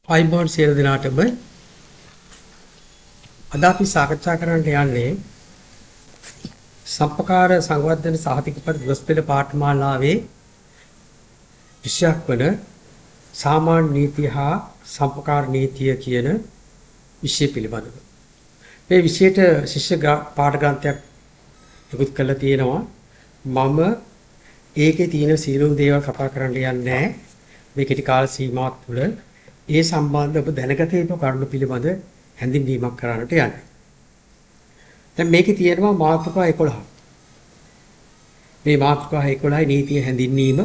අයිබෝන් සියලු දෙනාටම අද අපි සාකච්ඡා කරන්නට යන්නේ සම්පකාර සංවර්ධන සහතිකපත් ගොස්පෙළ පාඨමාලාවේ විෂයක් වන සාමාන්‍ය නීතිය හා සම්පකාර නීතිය කියන විෂය පිළිබඳව. මේ විෂයට ශිෂ්‍ය පාඨ ග්‍රන්ථයක් ඉදිරි කරලා තියෙනවා. මම ඒකේ තියෙන සියලුම දේවල් කතා කරන්න යන්නේ නැහැ. මේ කෙටි කාල සීමාවක් තුළ ඒ සම්බන්ධ ඔබ දැනගත යුතු කරුණු පිළිබඳ හැඳින්වීමක් කරන්නට යන්නේ. දැන් මේකේ තියෙනවා මාතෘකා 11. මේ මාතෘකා 11 නීතිය හැඳින්වීම,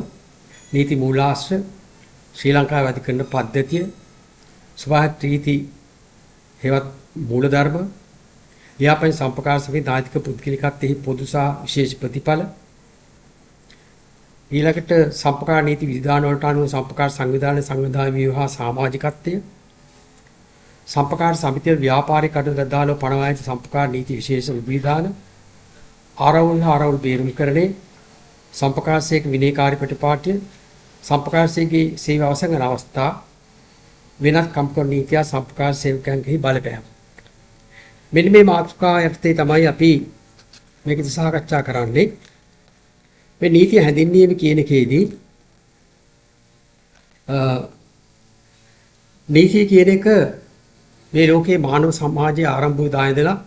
නීති මූලාශ්‍ර, ශ්‍රී ලංකාවේ අධිකරණ පද්ධතිය, ස්වායත්ත නීති හේවත් මූලධර්ම, ව්‍යාපාර සම්පකාර සමිති නායතික පුද්ගලිකත්වයේ පොදු සහ විශේෂ ප්‍රතිඵල, ඊළඟට සම්පකාර නීති විධාන වලට අනුව සම්පකාර සංවිධාන විවාහ සමාජිකත්වය, සම්පකාර සමිතිය ව්‍යාපාරික කටයුතු අදාළව පනවා ඇති සම්පකාර නීති විශේෂ විධාන, ආරවුල් බේරුම්කරණය, සම්පකාරසේක විනයකාරී ප්‍රතිපාඨය, සම්පකාරසේකේ සේවා අවසන් අවස්ථා, වෙනත් කම්කරු නීතිය සම්පකාර සේවකයන්ගේ බලපෑම. මෙන්න මේ මාතෘකා යටතේ තමයි අපි මේක සාකච්ඡා කරන්නේ. මේ නීතිය හැඳින්වීම කියන එකේදී නීතිය කියන එක මේ ලෝකේ මානව සමාජයේ ආරම්භ වූ දා ඉඳලා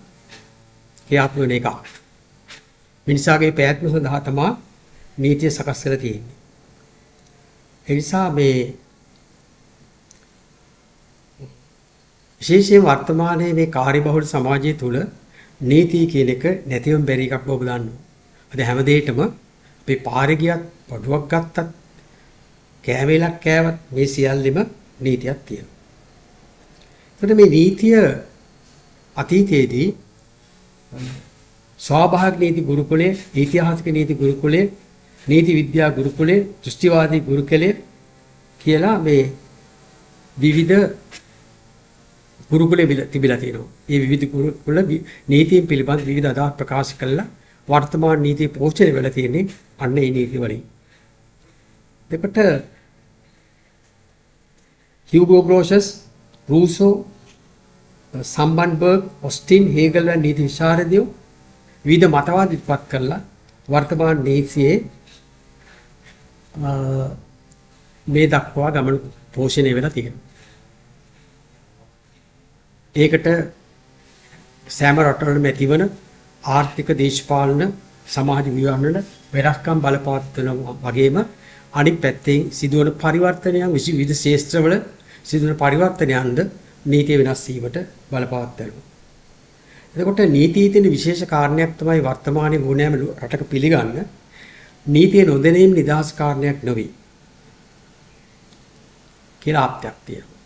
ක්‍රියාත්මක වෙන එකක්. මිනිසාගේ පැවැත්ම සඳහා තමයි නීතිය සකස් කරලා තියෙන්නේ. ඒ නිසා මේ විශේෂයෙන් වර්තමානයේ මේ කාර්යබහුල සමාජය තුළ නීතිය කියන එක නැතිවම බැරි එකක් බව දන්නවා. අද හැමදේටම අපි පාරේ ගියත්, පඩුවක් ගත්තත්, කෑමේලක් කෑවත් මේ සියල්ලෙම නීතියක් තියෙනවා. ඒකට මේ නීතිය අතීතයේදී ස්වාභාවික නීති ගුරුකුලයේ, ඓතිහාසික නීති ගුරුකුලයේ, නීති විද්‍යා ගුරුකුලයේ, දෘෂ්ටිවාදී ගුරුකුලයේ කියලා මේ විවිධ ගුරුකුලෙ තිබිලා තියෙනවා. මේ විවිධ ගුරුකුල නීතියෙන් පිළිබඳ විවිධ අදහස් ප්‍රකාශ කළා. වර්තමාන නීතිය පෝෂණය වෙලා තියෙන්නේ අන්න ඒ නීති වලින්. එතකොට හියුගෝ ග්‍රෝෂස්, රූසෝ, සම්බන්බර්ග්, ඔස්ටින්, හේගල් වැනි නීති විශාරදයෝ විවිධ මතවාද ඉදපත් කළා. වර්තමාන නීතියේ මේ දක්වා ගමන පෝෂණය වෙලා තියෙනවා. ඒකට සෑම රටවලම ඇතිවන ආර්ථික, දේශපාලන, සමාජ ව්‍යවහාරවල වෙනස්කම් බලපවත්වන වගේම අනිත් පැත්තෙන් සිදුවන පරිවර්තනයන් විවිධ ශාස්ත්‍රවල සිදුවන පරිවර්තනයන්ද නීතිය වෙනස් වීමට බලපවත්වනවා. එතකොට නීතියේ තියෙන විශේෂ කාරණයක් තමයි වර්තමානයේ ඕනෑම රටක පිළිගන්න නීතිය නොදැනීම නිදහස් කාරණයක් නෙවෙයි කියලා ආප්තයක් තියෙනවා.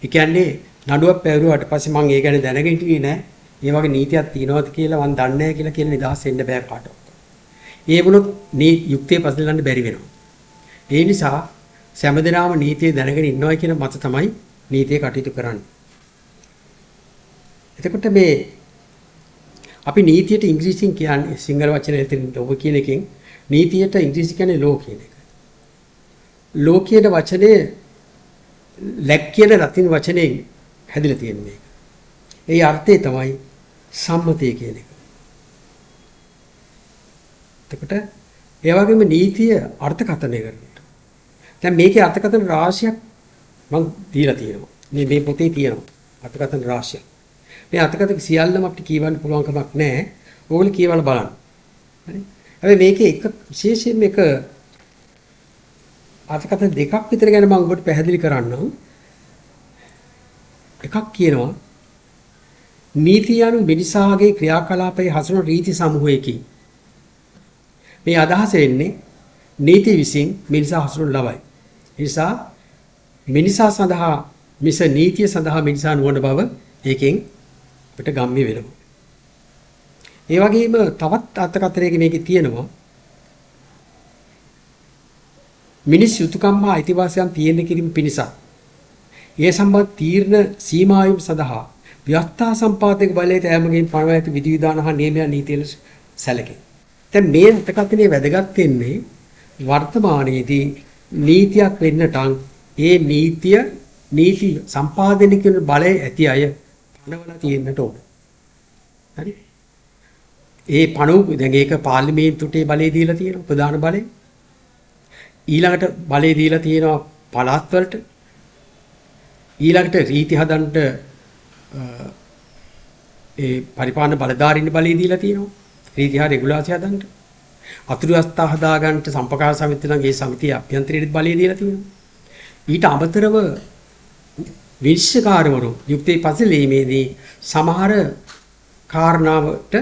ඒ කියන්නේ නඩුවක් පැවරුවාට පස්සේ මම ඒ ගැන දැනගෙන හිටියේ නෑ. මේ වගේ නීතියක් තියෙනවද කියලා මම දන්නේ නැහැ කියලා කියන නිදහස් වෙන්න බෑ කාටවත්. ඒ වුණොත් යුක්තිය පසලන්න බැරි වෙනවා. ඒ නිසා සෑමදෙනාම නීතිය දැනගෙන ඉන්නවා කියන මත තමයි නීතිය කටයුතු කරන්නේ. එතකොට මේ අපි නීතියට ඉංග්‍රීසියෙන් කියන්නේ සිංහල වචනේ ඔබ කියන එකෙන් නීතියට ඉංග්‍රීසි කියන්නේ law කියන එක. law කියන වචනේ ලැක් කියන ලතින් වචනේ හැදිලා තියෙන මේක. ඒ අර්ථය තමයි සම්මතය කියන එක. එතකොට ඒ වගේම නීතිය අර්ථකථනය කරනවා. දැන් මේකේ අර්ථකථන රාශියක් මම දීලා තියෙනවා. මේ පොතේ තියෙනවා අර්ථකථන රාශියක්. මේ අර්ථකථන සියල්ලම අපිට කියවන්න පුළුවන් කමක් නැහැ. ඕගොල්ලෝ කියවලා බලන්න. හරි? හැබැයි මේකේ එක විශේෂයෙන්ම එක අර්ථකථන දෙකක් විතර ගැන මම ඔබට පැහැදිලි කරන්නම්. එකක් කියනවා නීතිය anu මිනිසාගේ ක්‍රියාකලාපයේ හසුරුවන රීති සමූහයකි. මේ අදහස එන්නේ නීති විසින් මිනිසා හසුරුවන ලබයි. ඒ නිසා මිනිසා සඳහා මිස නීතිය සඳහා මිනිසා නොවන බව ඒකෙන් අපිට ගම්ම්‍ය වෙනවා. ඒ වගේම තවත් අර්ථකථනයක මේකේ තියෙනවා මිනිස් යුතුයකම් හා අයිතිවාසිකම් තියෙන කිරීම පිණිස ඒ සම්බන්ධ තීරණ සීමාවීම සඳහා ව්‍යවස්ථා සම්පාදක බලයට ඈමකින් පනවා ඇති විධි විධාන හා නියමයන් නීතිවල සැලකේ. දැන් මේ අර්ථකථනයේ වැදගත් වෙන්නේ වර්තමානයේදී නීතියක් වෙන්නට ඒ නීතිය නීති සම්පාදනය කරන බලය ඇති අය පනවලා තියෙන්නට ඕන. හරි. ඒ පණුව දැන් ඒක පාර්ලිමේන්තුවේ බලය දීලා තියෙනවා ප්‍රධාන බලය. ඊළඟට බලය දීලා තියෙනවා පළාත් වලට. ඊළඟට රීති හදන්න ඒ පරිපාලන බලධාරීන් බලය දීලා තියෙනවා. රීති හා රෙගුලාසි හදන්න. අතුරු අවස්ථා හදාගන්න සම්පකාර සමිතිය නම් ඒ සමිතිය අභ්‍යන්තරයේ බලය දීලා තියෙනවා. ඊට අමතරව විනිශ්චයකාරවරු යුක්තේ පසලීමේදී සමහර කාරණාවට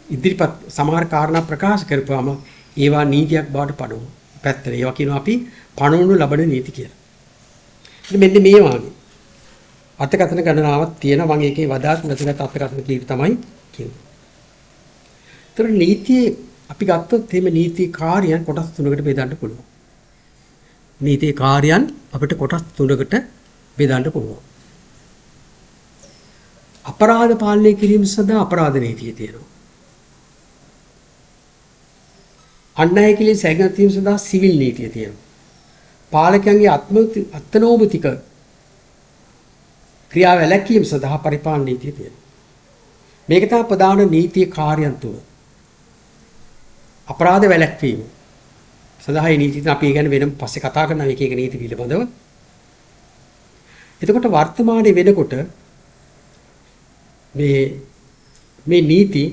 ඉදිරිපත් සමහර කාරණා ප්‍රකාශ කරපුවාම ඒවා නීතියක් බවට පනවනවා. පැත්තට ඒවා කියනවා අපි පනවනු ලබන නීති කියලා. ඉතින් මෙන්න මේ වගේ අර්ථකථන ගණනාවක් තියෙනවා. මම ඒකේ වදාත් නැතිවත් අර්ථකථන කීප තමයි කියන්නේ. ඒතර නීතියේ අපි ගත්තොත් එහෙම නීති කාර්යයන් කොටස් තුනකට බෙදන්න පුළුවන්. නීති කාර්යයන් අපිට කොටස් තුනකට බෙදන්න පුළුවන්. අපරාධ පාලනය කිරීම සඳහා අපරාධ නීතිය තියෙනවා. අන්‍යාය කිරීම සැකසීම සඳහා සිවිල් නීතිය තියෙනවා. පාලකයන්ගේ අත්නෝමතික ක්‍රියාව වැළැක්වීම සඳහා පරිපාලන නීතිය තියෙනවා. මේක තමයි ප්‍රධාන නීතිය කාර්යයන් තුන. අපරාධ වැළැක්වීම සඳහා මේ නීති අපි ගැන වෙනම පස්සේ කතා කරනවා එක එක නීති පිළිබඳව. එතකොට වර්තමානයේ වෙනකොට මේ නීති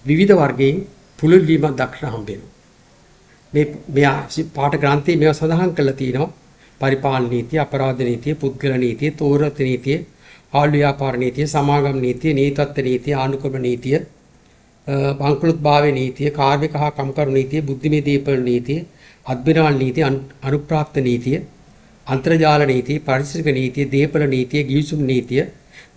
විවිධ වර්ගයේ පුළුල් වීමක් දක්න හම්බ වෙනවා. මේ පාඨ ග්‍රන්ථයේ මේවා සඳහන් කරලා තියෙනවා. පරිපාලන නීතිය, අපරාධ නීතිය, පුද්ගල නීතිය, තෝරත නීතිය, ආල් ව්‍යාපාර නීතිය, සමාගම් නීතිය, නීතත්ත්ව නීතිය, ආනුක්‍රම නීතිය, බංකොලොත්භාවයේ නීතිය, කාර්මික හා කම්කරු නීතිය, බුද්ධිමය දීපල නීතිය, අත්බිරාල් නීතිය, අනුප්‍රාප්ත නීතිය, අන්තර්ජාල නීතිය, පරිසරික නීතිය, දීපල නීතිය, ගිවිසුම් නීතිය,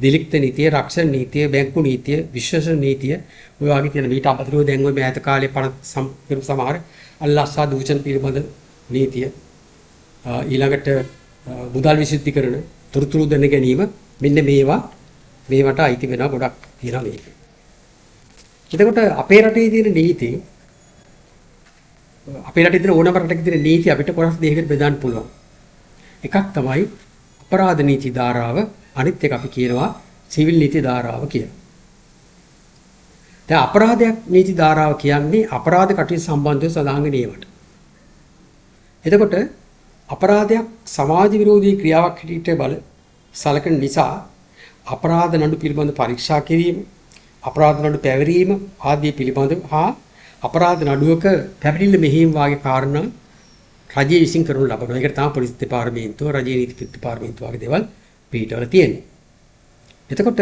දිලික්ත නීතිය, රක්ෂණ නීතිය, බැංකු නීතිය, විශ්වසන නීතිය, ඔය වගේ තියෙන මීට අමතරව දැන් ඔය මෑත කාලේ පන සමහර අල්ලාස්සා දූෂණ පිළිබඳ නීතිය ඊළඟට මුදල් විසුද්ධිකරණ තොරතුරු දැන ගැනීම මෙන්න මේවට අයිති වෙනවා ගොඩක් තියෙනවා මේක. එතකොට අපේ රටේ තියෙන නීති අපේ රටේ තියෙන ඕනම රටක තියෙන නීති අපිට කොටස් දෙකකට බෙදන්න පුළුවන්. එකක් තමයි අපරාධ නීති ධාරාව, අනිත් එක අපි කියනවා සිවිල් නීති ධාරාව කියලා. දැන් අපරාධයක් නීති ධාරාව කියන්නේ අපරාධ කටයුතු සම්බන්ධව සඳහන් වෙන ඒවාට. එතකොට අපරාධයක් සමාජ විරෝධී ක්‍රියාවක් හැටියට සලකන නිසා අපරාධ නඩු පිළිබඳ පරීක්ෂා කිරීම, අපරාධ නඩු පැවරීම ආදී පිළිබඳව හා අපරාධ නඩුවක පැමිණිල්ල මෙහෙයීම වාගේ කාරණා රජය විසින් කරනු ලබනවා. ඒකට තමයි පොලිස් දෙපාර්තමේන්තුව, රජයේ නීති දෙපාර්තමේන්තුව වගේ දේවල් පිටවල තියෙන්නේ. එතකොට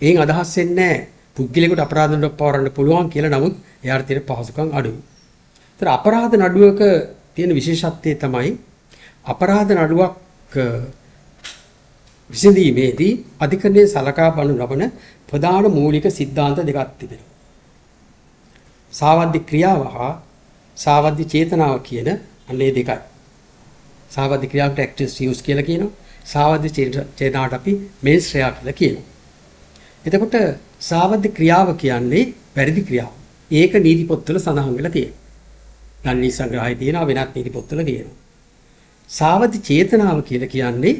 එයින් අදහස් වෙන්නේ පුද්ගලයාට අපරාධ නඩුවක් පවරන්න පුළුවන් කියලා. නමුත් එයාට තියෙන පහසුකම් අඩුයි. ඒතර අපරාධ නඩුවක තියෙන විශේෂත්වය තමයි අපරාධ නඩුවක් විසඳීමේදී අධිකරණයේ සලකා බලනු ලබන ප්‍රධාන මූලික સિદ્ધාන්ත දෙකක් තිබෙනවා. සාවද්‍ය ක්‍රියාව හා සාවද්‍ය චේතනාව කියන අන්නේ දෙකයි. සාවද්‍ය ක්‍රියාවට ඇක්ටිව් use කියලා කියනවා. සාවද්‍ය චේතනාවට අපි මේන්ස් ක්‍රියාව කියලා කියනවා. එතකොට සාවද්‍ය ක්‍රියාව කියන්නේ වැරදි ක්‍රියාව. ඒක නීති පොත්වල සඳහන් වෙලා තියෙනවා. ගණනීය සංග්‍රහයේ තියෙනවා, වෙනත් නීති පොත්වල තියෙනවා. සාවද්‍ය චේතනාව කියලා කියන්නේ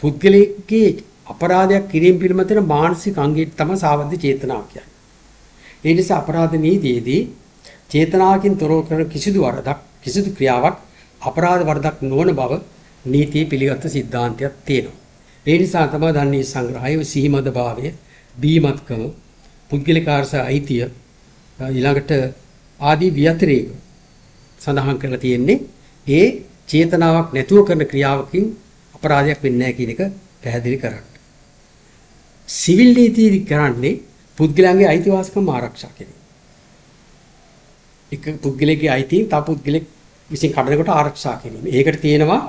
පුද්ගලයේ අපරාධයක් කිරීම පිළිබඳ මානසික අංගයට තමයි සාවද්‍ය චේතනාව කියන්නේ. ඒ නිසා අපරාධ නීතියේදී චේතනාවකින් තොරව කරන කිසිදු වරදක්, කිසිදු ක්‍රියාවක් අපරාධ වරදක් නොවන බව නීතියේ පිළිගත් સિદ્ધාන්තයක් තියෙනවා. ඒ නිසා තමයි ගණනීය සංග්‍රහයේ සිහිමද භාවය, බීමත්කම, පුද්ගලිකාර්ස අයිතිය ඊළඟට ආදී විතරේක සඳහන් කරලා තියෙන්නේ. ඒ චේතනාවක් නැතුව කරන ක්‍රියාවකින් අපරාධයක් වෙන්නේ නැහැ කියන එක පැහැදිලි කරන්න. සිවිල් නීතිය කරන්නේ පුද්ගලයන්ගේ අයිතිවාසිකම් ආරක්ෂා කිරීම. එක පුද්ගලයෙක්ගේ අයිතීන් තව පුද්ගලෙක් විසින් කඩනකොට ආරක්ෂා කිරීම. ඒකට තියෙනවා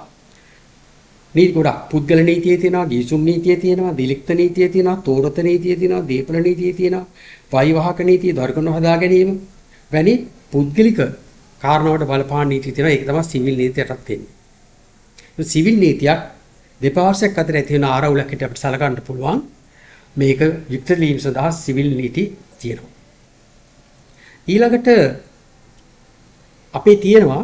නීති ගොඩක්. පුද්ගල නීතියේ තියෙනවා, ගිවිසුම් නීතියේ තියෙනවා, දිලික්ත නීතියේ තියෙනවා, තෝරත නීතියේ තියෙනවා, දීපල නීතියේ තියෙනවා, පරිවාහක නීතිය, දොරකඩ හදා ගැනීම වැනි පුද්ගලික කාරණාවට බලපාන නීති තියෙනවා. ඒක තමයි සිවිල් නීතියටත් තියෙන්නේ. සිවිල් නීතියක් දෙපාර්ශ්වයක් අතර ඇති වෙන ආරවුලක් හිට අපිට සලකන්න පුළුවන්. මේක යුක්ත වීම සඳහා සිවිල් නීති තියෙනවා. ඊළඟට අපේ තියෙනවා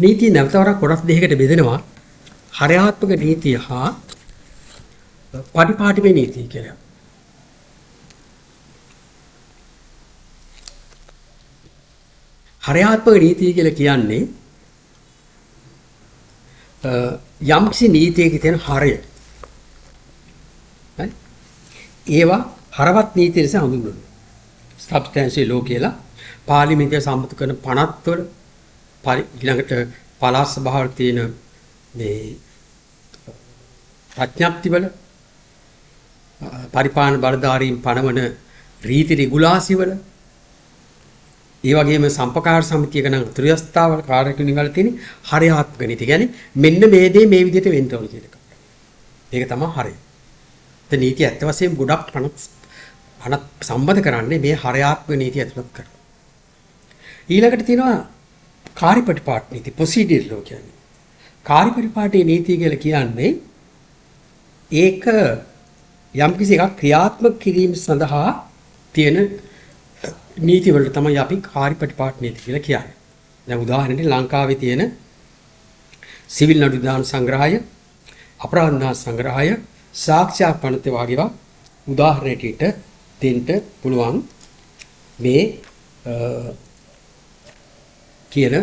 නීතිය නැවතවරක් කොටස් දෙකකට බෙදෙනවා. හරයාත්මක නීතිය හා පරිපාටිමේ නීතිය කියලා. හරයාත්මක නීතිය කියලා කියන්නේ යම්කිසි නීතියක තියෙන හරය. හරි? ඒවා හරවත් නීතිය ලෙස හඳුන්වනවා. සබ්ස්ටැන්ෂියල් ලෝ කියලා පාර්ලිමේන්තුවේ සම්මත කරන 50 වල ඊළඟට පළාත් සභාවල තියෙන මේ ප්‍රඥප්ති වල පරිපාලන බලධාරීන් පනවන රීති රෙගුලාසි වල ඒ වගේම සම්පකාර සමිතියක නම් ත්‍රිස්ථාවල කාර්යක්‍රම වල තියෙන හරයාත්මක නීති. කියන්නේ මෙන්න මේ දේ මේ විදිහට වෙන්න ඕන කියන එක. ඒක තමයි හරය. ඒ නීතිය ඇත්ත වශයෙන්ම ගොඩක් අනත් සම්බන්ධ කරන්නේ මේ හරයාත්මක නීතිය ඇතුළත් කරලා. ඊළඟට තියෙනවා කාර්යපටිපාට නීති ප්‍රොසීඩියර් ලෝ කියන්නේ. කාර්යපටිපාටේ නීතිය කියලා කියන්නේ ඒක යම්කිසි එකක් ක්‍රියාත්මක කිරීම සඳහා තියෙන නීති වලට තමයි අපි කාර්යපටිපාට නීති කියලා කියන්නේ. දැන් උදාහරණයක් ලංකාවේ තියෙන සිවිල් නඩු දාන සංග්‍රහය, අපරාධ දාන සංග්‍රහය, සාක්ෂි පනත වගේවා උදාහරණයකට දෙන්න පුළුවන් මේ කියන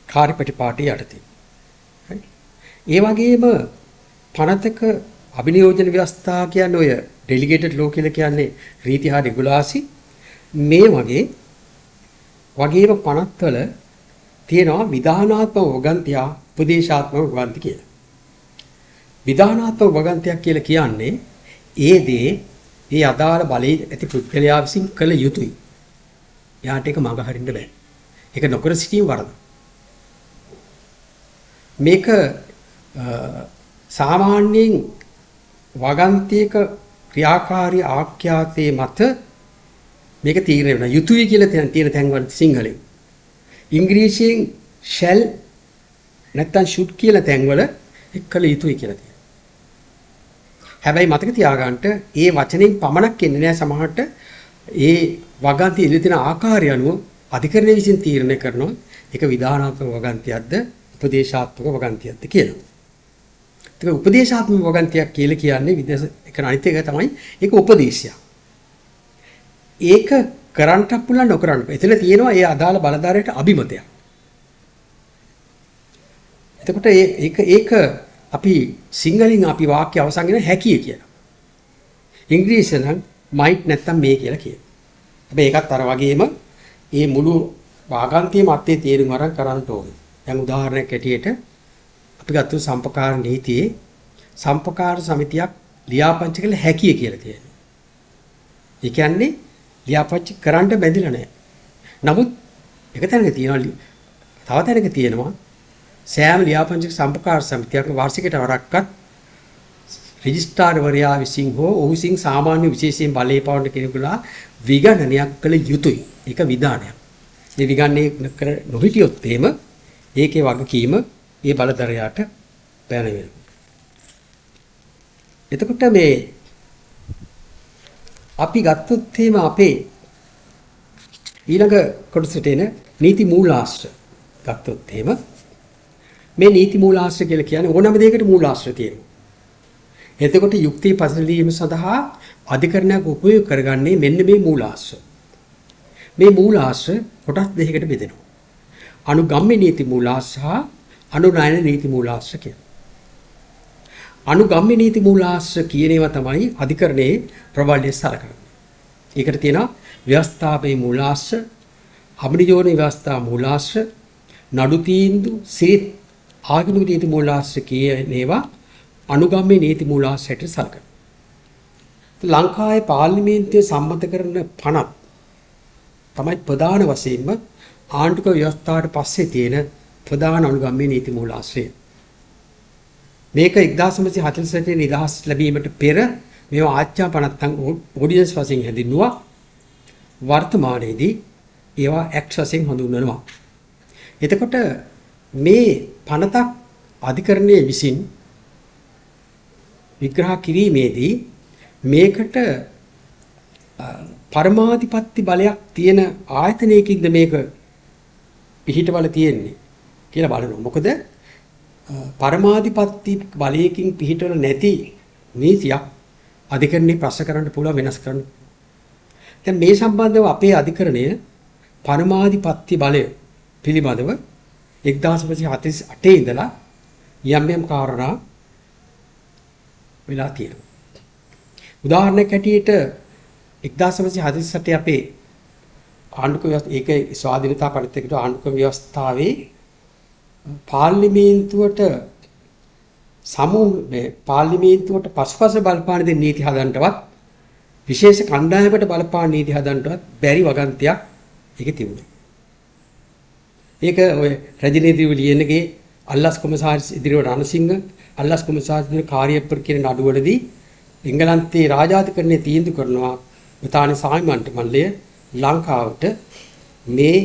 කාර්යපටිපාටි යටතේ. හරි. ඒ වගේම පනතක අභිනියෝජන ව්‍යවස්ථා කියන්නේ ඔය ඩෙලිගේටඩ් ලෝ කියලා කියන්නේ රීති හා රෙගුලාසි මේ වගේම පනත්වල තියෙනවා විධානාත්මක වගන්තිය උපදේශාත්මක වගන්ති කියලා. විධානාත්මක වගන්තියක් කියලා කියන්නේ ඒ දේ ඒ අදාළ බලයේ ඇති පුද්ගලයා විසින් කළ යුතුයි. යාට ඒක මඟ හරින්න බෑ. ඒක නොකර සිටීම වරද. මේක සාමාන්‍යයෙන් වගන්තියක ක්‍රියාකාරී ආඛ්‍යාතයේ මත මේක තීරණය වෙනවා. යුතුයි කියලා තියෙන තැන්වල සිංහලෙන්. ඉංග්‍රීසියෙන් shall නැත්නම් should කියලා තැන්වල එක්කල යුතුයි කියලා තියෙනවා. හැබැයි මතක තියාගන්න ඒ වචනෙන් පමණක් එන්නේ නැහැ සමහරට ඒ වගන්තිය ඉදිරි තියෙන ආකාරය අනුව අධිකරණය විසින් තීරණය කරනවා ඒක විධානාත්මක වගන්තියක්ද උපදේශාත්මක වගන්තියක්ද කියලා. ඒක උපදේශාත්මක වගන්තියක් කියලා කියන්නේ විදේශ එක අනිත් එක තමයි ඒක උපදේශයක්. ඒක කරන්නත් පුළුවන් නොකරන්න. එතන තියෙනවා ඒ අදාළ බලධාරයට අභිමතයක්. එතකොට ඒක අපි සිංහලෙන් අපි වාක්‍ය අවසන් කරන හැකිය කියලා. ඉංග්‍රීසියෙන් නම් might නැත්තම් මේ කියලා කියනවා. හැබැයි ඒකත් අර වගේම මේ මුළු වාගන්තිය මැත්තේ තේරුම් අරන් කරන්න ඕනේ. දැන් උදාහරණයක් ඇටියට අපි ගත්තු සම්පකාර නීතියේ සම්පකාර සමිතියක් ලියාපදිංචි කළ හැකිය කියලා තියෙනවා. ඒ කියන්නේ ලියාපදිංචි කරන්න බැඳිලා නැහැ. නමුත් එක තැනක තියෙනවා තව තැනක තියෙනවා සෑම ලියාපදිංචි සම්පකාර සමිතියක වාර්ෂිකයට වරක්වත් රෙජිස්ට්‍රාර්වරයා විසින් හෝ ඔහු විසින් සාමාන්‍ය විශේෂයෙන් බලය පවරන කෙනෙකුලා විගණනයක් කළ යුතුයි. ඒක විධානයක්. මේ විගණනය කර නොහිටියොත් එහෙම ඒකේ වගකීම ඒ බලධරයාට බැන වෙනවා. එතකොට මේ අපි ගත්තොත් එහෙම අපේ ඊළඟ කොටසට එන නීති මූලාශ්‍ර ගත්තොත් එහෙම මේ නීති මූලාශ්‍ර කියලා කියන්නේ ඕනම දෙයකට මූලාශ්‍ර තියෙනවා. එතකොට යුක්තිය පසළදීම සඳහා අධිකරණයක් උපයෝග කරගන්නේ මෙන්න මේ මූලාශ්‍ර. මේ මූලාශ්‍ර කොටස් දෙකකට බෙදෙනවා. අනුගම්‍ය නීති මූලාශ්‍ර හා අනුනයන නීති මූලාශ්‍ර කියලා. අනුගම්‍ය නීති මූලාශ්‍ර කියන ඒවා තමයි අධිකරණයේ ප්‍රබල්‍ය සලකන්නේ. ඒකට තියෙනවා ව්‍යවස්ථාපේ මූලාශ්‍ර, අභිනියෝජන ව්‍යවස්ථා මූලාශ්‍ර, නඩු තීන්දුව, සිරිත් ආගමික නීති මූලාශ්‍ර කියන ඒවා අනුගම්‍ය නීති මූලාශ්‍රයට සලකනවා. ලංකාවේ පාර්ලිමේන්තුවේ සම්මත කරන පනත් තමයි ප්‍රධාන වශයෙන්ම ආණ්ඩුක ව්‍යවස්ථාවට පස්සේ තියෙන ප්‍රධාන අනුගම්‍ය නීති මූලාශ්‍රය. මේක 1948 නිදහස් ලැබීමට පෙර මේවා ආච්ඡා පනත්තන් ඕඩිනන්ස් වශයෙන් හැඳින්වුවා. වර්තමානයේදී ඒවා ඇක්ට් වශයෙන් හඳුන්වනවා. එතකොට මේ පනතක් අධිකරණයේ විසින් විග්‍රහ කිරීමේදී මේකට පරමාධිපත්‍ය බලයක් තියෙන ආයතනයකින්ද මේක පිහිටවල තියෙන්නේ කියලා බලනවා. මොකද පරමාධිපත්‍ය බලයකින් පිහිටවල නැති නීතියක් අධිකරණේ ප්‍රශ්න කරන්න පුළුවන් වෙනස් කරන්න. දැන් මේ සම්බන්ධව අපේ අධිකරණය පරමාධිපත්‍ය බලය පිළිබඳව 1948 ඉඳලා යම් කාරණා වෙලා තියෙනවා. උදාහරණයක් හැටියට 1947 අපේ ආණ්ඩුක ඒකේ ස්වාධීනතා පරිත්‍යාගයට ආණ්ඩුක ව්‍යවස්ථාවේ පාර්ලිමේන්තුවට පාර්ලිමේන්තුවට පසුපස බලපාන දෙන නීති හදන්නටවත් විශේෂ කණ්ඩායමකට බලපාන නීති හදන්නටවත් බැරි වගන්තියක් ඒකේ තිබුණා. ඒක ඔය රජනීති ලියනගේ අල්ලස් කොමසාරිස් ඉදිරියට රණසිංහ අල්ලස් කොමසාරිස් දින කාර්යප්‍ර කියන නඩුවලදී එංගලන්තයේ රාජාධිකරණයේ තීන්දුව කරනවා බ්‍රිතාන්‍ය සාමන්ත්‍රණ මණ්ඩලය ලංකාවට මේ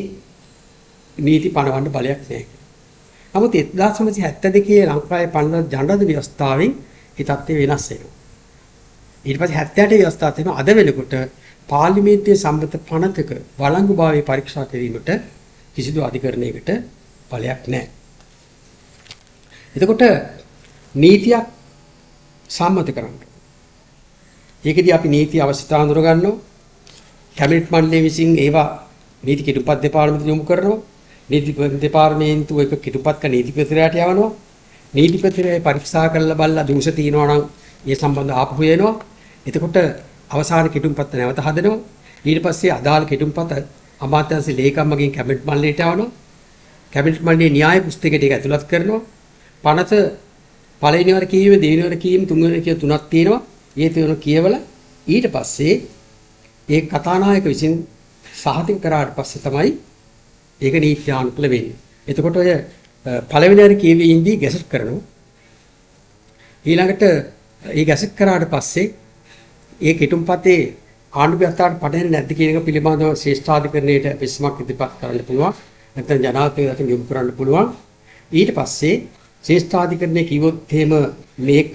නීති පනවන්න බලයක් නැහැ. නමුත් 1972 ලංකාවේ පනවන ජනරද ව්‍යවස්ථාවෙන් ඒ තත්ත්වය වෙනස් වෙනවා. ඊට පස්සේ 78 ව්‍යවස්ථාව තියෙනවා. අද වෙනකොට පාර්ලිමේන්තුවේ සම්මත පනතක වළංගුභාවයේ පරීක්ෂා කිරීමට කිසිදු අධිකරණයකට බලයක් නැහැ. එතකොට නීතියක් සම්මත කරන්න. ඒකෙදී අපි නීති අවශ්‍යතාව අඳුර ගන්නවා. කැබිනට් මණ්ඩලය විසින් ඒවා නීති කිටුපත් දෙපාර්තමේන්තුවට යොමු කරනවා. නීති දෙපාර්තමේන්තුව එක කිටුපත් කර නීති පත්‍රයට යවනවා. නීති පත්‍රය පරීක්ෂා කරලා බලලා දෝෂ තියෙනවා නම් ඒ සම්බන්ධ ආපහු එනවා. එතකොට අවසාන කිටුපත් නැවත හදනවා. ඊට පස්සේ අදාළ කිටුපත් අමාත්‍යාංශ ලේකම්මගෙන් කැබිනට් මණ්ඩලයට යවනවා. කැබිනට් මණ්ඩලයේ න්‍යාය පුස්තකයට ඒක ඇතුළත් කරනවා. පනත පළවෙනි වර කීම, දෙවෙනි වර කීම, තුන්වෙනි වර කීම තුනක් තියෙනවා. ඒ තුන කියවලා ඊට පස්සේ ඒ කතානායක විසින් සහතික කරාට පස්සේ තමයි ඒක නීත්‍යානුකූල වෙන්නේ. එතකොට ඔය පළවෙනි වර කියවීමේදී ගැසට් කරනවා. ඊළඟට ඒ ගැසට් කරාට පස්සේ ඒ කිටුම්පතේ ආණ්ඩුවේ අත්තාට පටහැරෙන්නේ නැද්ද කියන එක පිළිබඳව ශ්‍රේෂ්ඨාධිකරණයට විසමක් ඉදිරිපත් කරන්න පුළුවන්. නැත්නම් ජනාධිපතියට යොමු කරන්න පුළුවන්. ඊට පස්සේ ශ්‍රේෂ්ඨාධිකරණයේ කිව්වොත් එහෙම මේක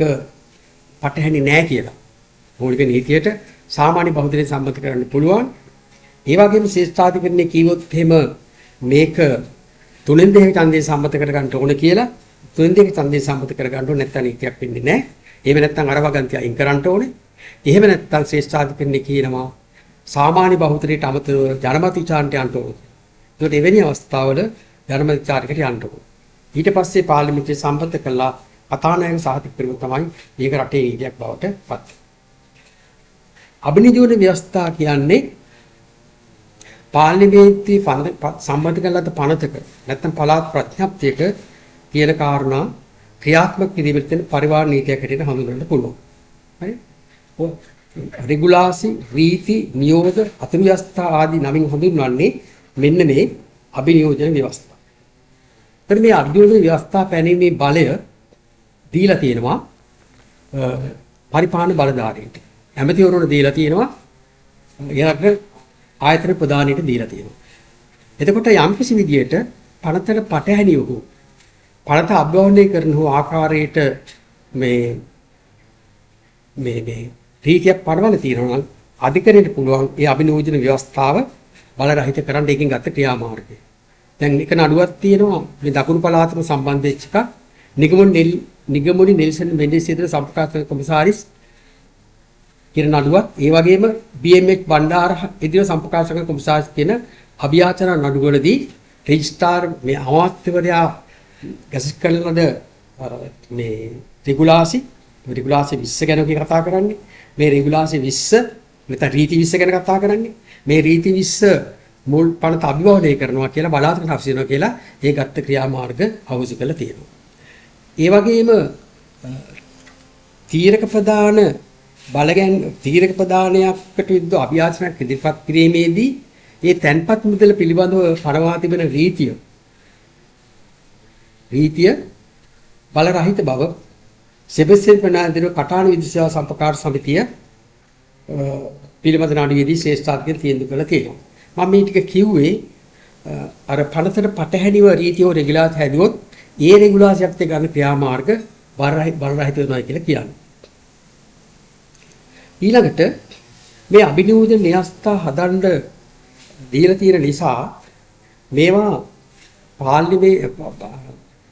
පටහැනි නෑ කියලා. මූලික නීතියට සාමාන්‍ය බහුතරයෙන් සම්මත කරන්න පුළුවන්. ඒ වගේම ශ්‍රේෂ්ඨාධිකරණයේ කිව්වොත් එහෙම මේක 3/2 ඡන්දයෙන් සම්මත කර ගන්න ඕන කියලා 3/2 ඡන්දයෙන් සම්මත කර ගන්න ඕන නැත්නම් නීතියක් වෙන්නේ නෑ. එහෙම නැත්නම් අර වගන්ති අයින් කරන්න ඕනේ. එහෙම නැත්නම් ශ්‍රේෂ්ඨාධිකරණයේ කියනවා සාමාන්‍ය බහුතරයට අමතරව ජනමත විචාරණයට යන්න ඕනේ. ඒකට එවැනි අවස්ථාවල ජනමත විචාරයකට යන්න ඕනේ. ඊට පස්සේ පාර්ලිමේන්තුවේ සම්මත කළා කතානායක සහතික කිරීම තමයි මේක රටේ නීතියක් බවට පත්. අභිනියෝජන ව්‍යවස්ථා කියන්නේ පාර්ලිමේන්තුවේ සම්මත කළ ලද පනතක නැත්නම් පළාත් ප්‍රඥප්තියක තියෙන කාරණා ක්‍රියාත්මක කිරීමට තියෙන පරිවාර නීතියක් හැටියට හඳුන්වන්න පුළුවන්. හරි? ඔය රෙගුලාසි, රීති, නියෝග, අතුව්‍යවස්ථා ආදී නමින් හඳුන්වන්නේ මෙන්න මේ අභිනියෝජන ව්‍යවස්ථා. එතන මේ අභිනියෝජන ව්‍යවස්ථා පැනීමේ බලය දීලා තියෙනවා පරිපාලන බලධාරීන්ට. ඇමතිවරුන්ට දීලා තියෙනවා ඊළඟට ආයතන ප්‍රධානීට දීලා තියෙනවා. එතකොට යම්කිසි විදියට පනතට පටහැනිව හෝ පනත අභ්‍යවනය කරන හෝ ආකාරයට මේ රීතියක් පනවල තියෙනවා නම් අධිකරණයට පුළුවන් ඒ අභිනෝජන ව්‍යවස්ථාව බල රහිත කරන්න ඒකෙන් ගත ක්‍රියාමාර්ගය. දැන් එක නඩුවක් තියෙනවා මේ දකුණු පළාතම සම්බන්ධ වෙච්ච එක නිගමනි නෙල්සන් මෙන්ඩෙස් ඉදිරියේ සම්ප්‍රදාය කොමසාරිස් කියන නඩුවක් ඒ වගේම BMH බණ්ඩාර ඉදිරියේ සම්ප්‍රදාය කොමසාරිස් කියන අභියාචන නඩුවලදී රෙජිස්ට්‍රාර් මේ අමාත්‍යවරයා ගැසට් කරන ලද මේ රෙගුලාසි 20 ගැන කතා කරන්නේ මේ රෙගුලාසි 20 නැත්නම් රීති 20 ගැන කතා කරන්නේ මේ රීති 20 මුල් පනත අභිභවනය කරනවා කියලා බලාපොරොත්තු හසු වෙනවා කියලා ඒ ගත්ත ක්‍රියාමාර්ග අවශ්‍ය කරලා තියෙනවා. ඒ වගේම තීරක ප්‍රදාන තීරක ප්‍රදානයකට විරුද්ධ අභියාචනයක් ඉදිරිපත් කිරීමේදී මේ තැන්පත් මුදල පිළිබඳව පරවා තිබෙන රීතිය බල රහිත බව සෙබස්තියන් පෙනාදින කටාණු විදුලි සේවා සම්පකාර සමිතිය පිළිබඳ නඩුවේදී ශ්‍රේෂ්ඨාධිකරණය තීන්දුව කළා තියෙනවා. මම මේ ටික කිව්වේ අර පනතට පටහැනිව රීතියෝ රෙගුලාස් හැදුවොත් ඒ රෙගුලාසියත් එක්ක ගන්න ක්‍රියාමාර්ග බල රහිත වෙනවා කියලා කියන්නේ. ඊළඟට මේ අභිනෝදන න්‍යස්තා හදන්න දීලා තියෙන නිසා මේවා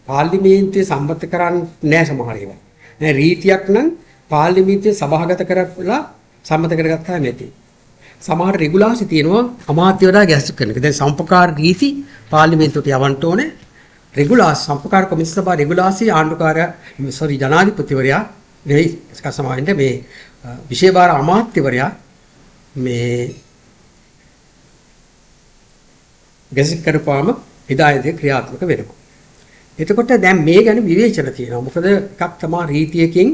පාර්ලිමේන්තුවේ සම්මත කරන්නේ නැහැ සමහර ඒවා. දැන් රීතියක් නම් පාර්ලිමේන්තුවේ සභාගත කරලා සම්මත කරගත්තා නැති. සමහර රෙගුලාසි තියෙනවා අමාත්‍යවරයා ගැස්ට් කරන එක. දැන් සම්පකාර රීති පාර්ලිමේන්තුවට යවන්න ඕනේ. රෙගුලාස් සම්පකාර කොමිසම සභා රෙගුලාසි ආණ්ඩුකාරයා ජනාධිපතිවරයා නෙවෙයි සමාවෙන්න මේ විශේෂ භාර අමාත්‍යවරයා මේ ගැස්ට් කරපුවාම හිදායතේ ක්‍රියාත්මක වෙනවා. එතකොට දැන් මේ ගැන විවේචන තියෙනවා. මොකද එකක් තමයි රීතියකින්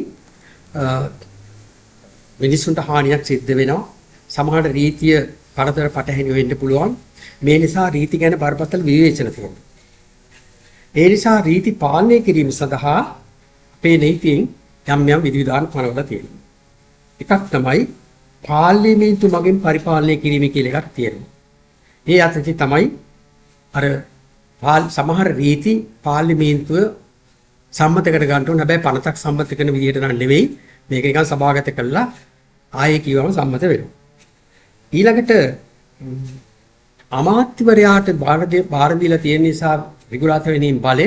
මිනිසුන්ට හානියක් සිද්ධ වෙනවා. සමහර රීතිය කරදර පටහැනි වෙන්න පුළුවන්. මේ නිසා රීති ගැන බරපතල විවේචන තියෙනවා. ඒ නිසා රීති පාලනය කිරීම සඳහා අපේ නීතියෙන් යම් යම් විධිවිධාන පනවලා තියෙනවා. එකක් තමයි පාර්ලිමේන්තු මගින් පරිපාලනය කිරීම කියලා එකක් තියෙනවා. ඒ අතදී තමයි අර සමහර රීති පාර්ලිමේන්තුව සම්මත කර ගන්න ඕන. හැබැයි පනතක් සම්මත කරන විදිහට නම් නෙවෙයි. මේක නිකන් සභාගත කළා ආයේ කියවම සම්මත වෙනවා. ඊළඟට අමාත්‍යවරයාට බාර දීලා තියෙන නිසා රෙගුලාතර වෙනින් බලය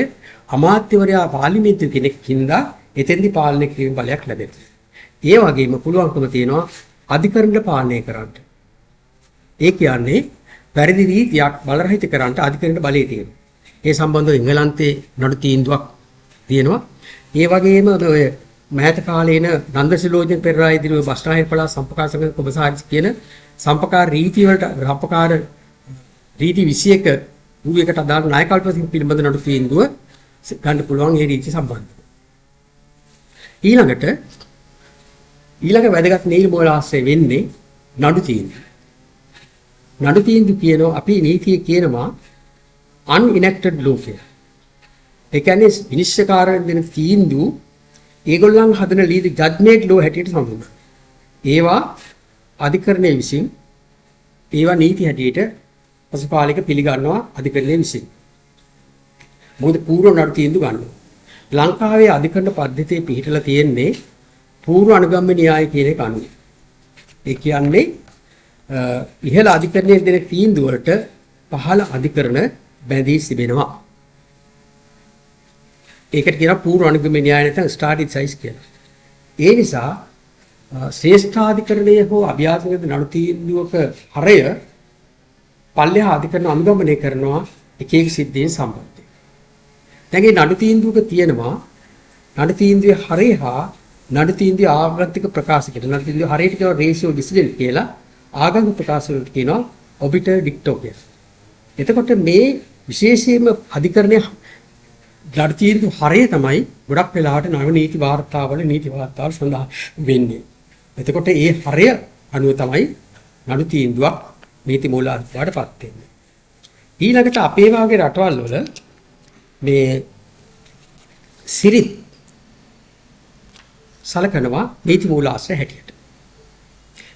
අමාත්‍යවරයා පාර්ලිමේන්තු කෙනෙක් හින්දා එතෙන්දි පාලනය කිරීමේ බලයක් ලැබෙනවා. ඒ වගේම පුළුවන්කම තියෙනවා අධිකරණ පාලනය කරන්න. ඒ කියන්නේ වැරදි රීතියක් බලරහිත කරන්නට අධිකරණ බලය තියෙනවා. ඒ සම්බන්ධව එංගලන්තයේ නඩු තීන්දුවක් තියෙනවා. ඒ වගේම ඔය මෑත කාලේන නන්දසිලෝචන පෙරේරා ඉදිරි ඔය බස්නාහිර පළාත් සම්පකාර සංඝ කොමසාරිස් කියන සම්පකාර රීති වලට සම්පකාර රීති 21 ඌයකට අදාළ නායකල්ප පිළිබඳ නඩු තීන්දුව ගන්න පුළුවන් ඒ රීති සම්බන්ධව. ඊළඟ වැදගත් නීතිමූලාශ්‍රය වෙන්නේ නඩු තීන්දුව. නඩු තීන්දුව කියනවා අපි නීතියේ කියනවා unenacted law කියලා. ඒ කියන්නේ විනිශ්චයකාරයන් දෙන තීන්දුව ඒගොල්ලන් හදන ලීද ජජ්මන්ට් ලෝ හැටියට සම්බන්ධයි. ඒවා අධිකරණයේ විසින් ඒවා නීති හැටියට පසුපාලික පිළිගන්නවා අධිකරණයේ විසින්. මොකද පූර්ව නඩු තීන්දුව ගන්නවා. ලංකාවේ අධිකරණ පද්ධතිය පිළිහිටලා තියෙන්නේ පූර්ව අනුගම්‍ය න්‍යාය කියන එක අනුව. ඒ කියන්නේ ඉහළ අධිකරණයේ දෙන තීන්දුව වලට පහළ අධිකරණ බැඳී සිටිනවා. ඒකට කියනවා පූර්ව අනුගම්‍ය න්‍යාය නැත්නම් ස්ටාටික් සයිස් කියලා. ඒ නිසා ශ්‍රේෂ්ඨාධිකරණයේ හෝ අභ්‍යාසගත නඩු තීන්දුවක හරය පල්ලෙහා අධිකරණ අනුගමනය කරනවා එක එක සිද්ධීන් සම්බන්ධයෙන්. දැන් මේ නඩු තීන්දුවක තියෙනවා නඩු තීන්දුවේ හරය හා නඩු තීන්දුවේ ආගන්තුක ප්‍රකාශ කියලා. නඩු තීන්දුවේ හරයට කියනවා රේෂියෝ ඩිසිෂන් කියලා. ආගන්තුක ප්‍රකාශ වලට කියනවා ඔබිටර් ඩික්ටෝ කියලා. එතකොට මේ විශේෂයෙන්ම අධිකරණයේ නඩු තීන්දුව හරය තමයි ගොඩක් වෙලාවට නව නීති වාර්තාවල සඳහන් වෙන්නේ. එතකොට ඒ හරය අනුව තමයි නඩු තීන්දුවක් නීති මූලාශ්‍රයටපත් වෙන්නේ. ඊළඟට අපේ වාගේ රටවල් වල මේ සිරිත් සලකනවා නීති මූලාශ්‍රය හැටියට.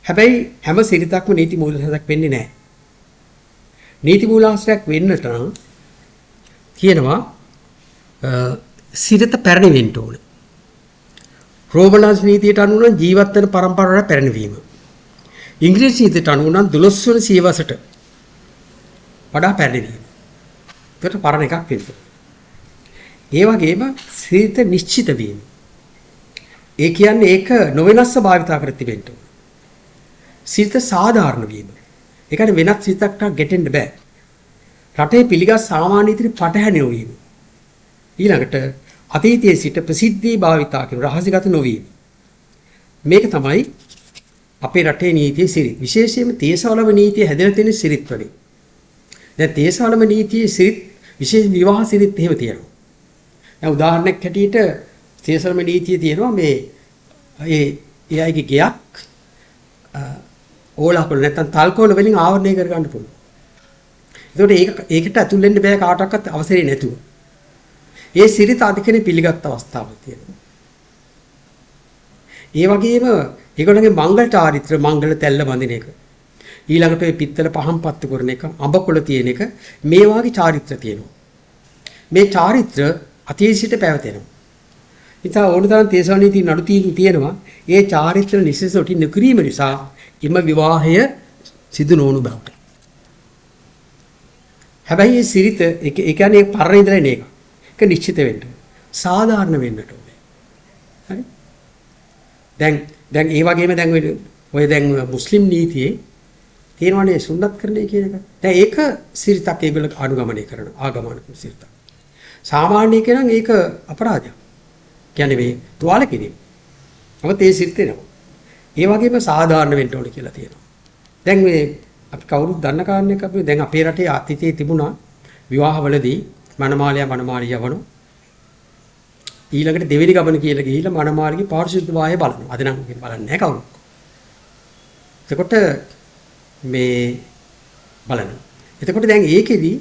හැබැයි හැම සිරිතක්ම නීති මූලාශ්‍රයක් වෙන්නේ නැහැ. නීති මූලාශ්‍රයක් වෙන්නට නම් කියනවා සිරිත පැරණි වෙන්න ඕනේ. රෝමනස් නීතියට අනුව නම් ජීවත් වෙන පරම්පරාවට පැරණිවීම. ඉංග්‍රීසි නීතියට අනුව නම් 12 වන සියවසට වඩා පැරණිවීම. ඒකට පරණ එකක් වෙන්න. ඒ වගේම සිරිත නිශ්චිත වීම. ඒ කියන්නේ ඒක නොවෙනස්ව භාවිතා කර තිබෙන්න ඕනේ. සිරිත සාධාරණ වීම. ඒ කියන්නේ වෙනත් සිරිතකට ගැටෙන්න බෑ. රටේ පිළිගත් සාමාන්‍ය නීතියට පටහැනි වීම. ඊළඟට අතීතයේ සිට ප්‍රසිද්ධී භාවිතා කරන රහසිගත නොවීම. මේක තමයි අපේ රටේ නීතියේ සිරිත්. විශේෂයෙන්ම තේසවලම නීතිය හැදලා තියෙන සිරිත් වලින්. දැන් තේසවලම නීතියේ සිරිත් විශේෂ විවාහ සිරිත් එහෙම තියෙනවා. දැන් උදාහරණයක් හැටියට තේසවලම නීතියේ තියෙනවා මේ ඒ අයගේ ගෙයක් ඕලාපල නැත්නම් තල්කොළ වලින් ආවරණය කර ගන්න පුළුවන්. ඒකට ඒකට ඇතුල් වෙන්න බෑ කාටවත් අවසරය නැතුව. ඒ සිරිත අධිකරණය පිළිගත් අවස්ථාවක් තියෙනවා. ඒ වගේම ඒගොල්ලන්ගේ මංගල චාරිත්‍ර මංගල තැල්ල බඳින එක. ඊළඟට ඔය පිත්තල පහන් පත්තු කරන එක, අඹකොළ තියෙන එක මේ වාගේ චාරිත්‍ර තියෙනවා. මේ චාරිත්‍ර අතීතයට පැවතෙනවා. ඉතින් ඕනතරම් තේසවල නීති නඩු තීන්දුව තියෙනවා. ඒ චාරිත්‍ර නිසසොටි නොකිරීම නිසා එම විවාහය සිදු නොවුණු බවට. හැබැයි මේ සිරිත ඒ කියන්නේ පරණ ඉඳලා එන එක. ඒක නිශ්චිත වෙන්න. සාධාරණ වෙන්නට ඕනේ. හරි? දැන් ඒ වගේම දැන් ඔය දැන් මුස්ලිම් නීතියේ තියෙනවානේ සුන්නත්කරණය කියන එක. දැන් ඒක සිරිතක් ඒගොල්ලෝ අනුගමනය කරන ආගමන සිරිතක්. සාමාන්‍ය කෙනන් ඒක අපරාධයක්. කියන්නේ මේ තුවාල කිරීම. නමුත් ඒ සිරිත එනවා. ඒ වගේම සාධාරණ වෙන්න ඕනේ කියලා තියෙනවා. දැන් මේ අපි කවුරුත් දන්න කාරණයක් අපි දැන් අපේ රටේ අතීතයේ තිබුණා විවාහවලදී මනමාලයා යවනවා. ඊළඟට දෙවෙනි ගමන කියලා ගිහිල්ලා මනමාලිගේ පාරිශුද්ධ වාහය බලනවා. අද නම් බලන්නේ නැහැ කවුරුත්. එතකොට මේ බලන්න. එතකොට දැන් ඒකෙදි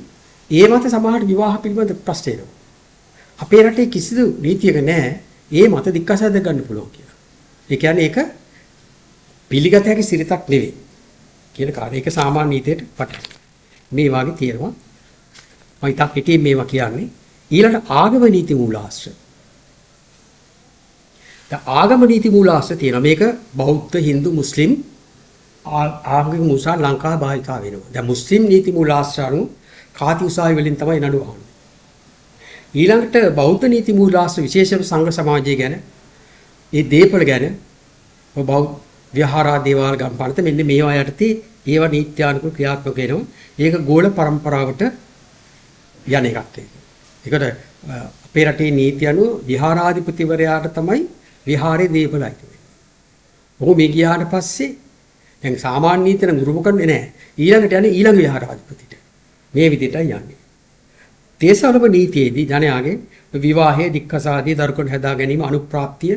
ඒ මත සමහර විවාහ පිළිබඳ ප්‍රශ්න එනවා. අපේ රටේ කිසිදු නීතියක නැහැ ඒ මත දික්කසාද ගන්න පුළුවන් කියලා. ඒ කියන්නේ ඒක පිළිගත හැකි සිරිතක් නෙවෙයි කියන කාරණේ. ඒක සාමාන්‍ය නීතියට පටන්. මේ වාගේ තියෙනවා. මම ඉතින් පිටින් මේවා කියන්නේ ඊළඟ ආගම නීති මූලාශ්‍ර. ආගම නීති මූලාශ්‍ර තියෙනවා. මේක බෞද්ධ, Hindu, මුස්ලිම් ආගමික මුසා ලංකාව භාවිතා වෙනවා. දැන් මුස්ලිම් නීති මූලාශ්‍ර අනුව කාති උසාවි වලින් තමයි නඩු අහන්නේ. ඊළඟට බෞද්ධ නීති මූලාශ්‍ර විශේෂම සංඝ සමාජය ගැන ඒ දීපල ගැන බෞද්ධ විහාරා දේවාල ගම්පනත මෙන්න මේවා යටතේ ඒවා නීත්‍යානුකූල ක්‍රියාත්මක වෙනවා. ඒක ගෝල પરම්පරාවට යන එකක් ඒක. ඒකට අපේ රටේ නීති අනුව විහාරාධිපතිවරයාට තමයි විහාරේ දීපල අයිති වෙන්නේ. ඔහු මේ ගියාට පස්සේ දැන් සාමාන්‍ය නීතිය නම් උරුම කරන්නේ නැහැ. ඊළඟට යන්නේ ඊළඟ විහාරාධිපතිට. මේ විදිහටයි යන්නේ. තේසාලම නීතියේදී ජනයාගේ විවාහයේ දික්කසාදී දරුකම් හදා ගැනීම අනුප්‍රාප්තිය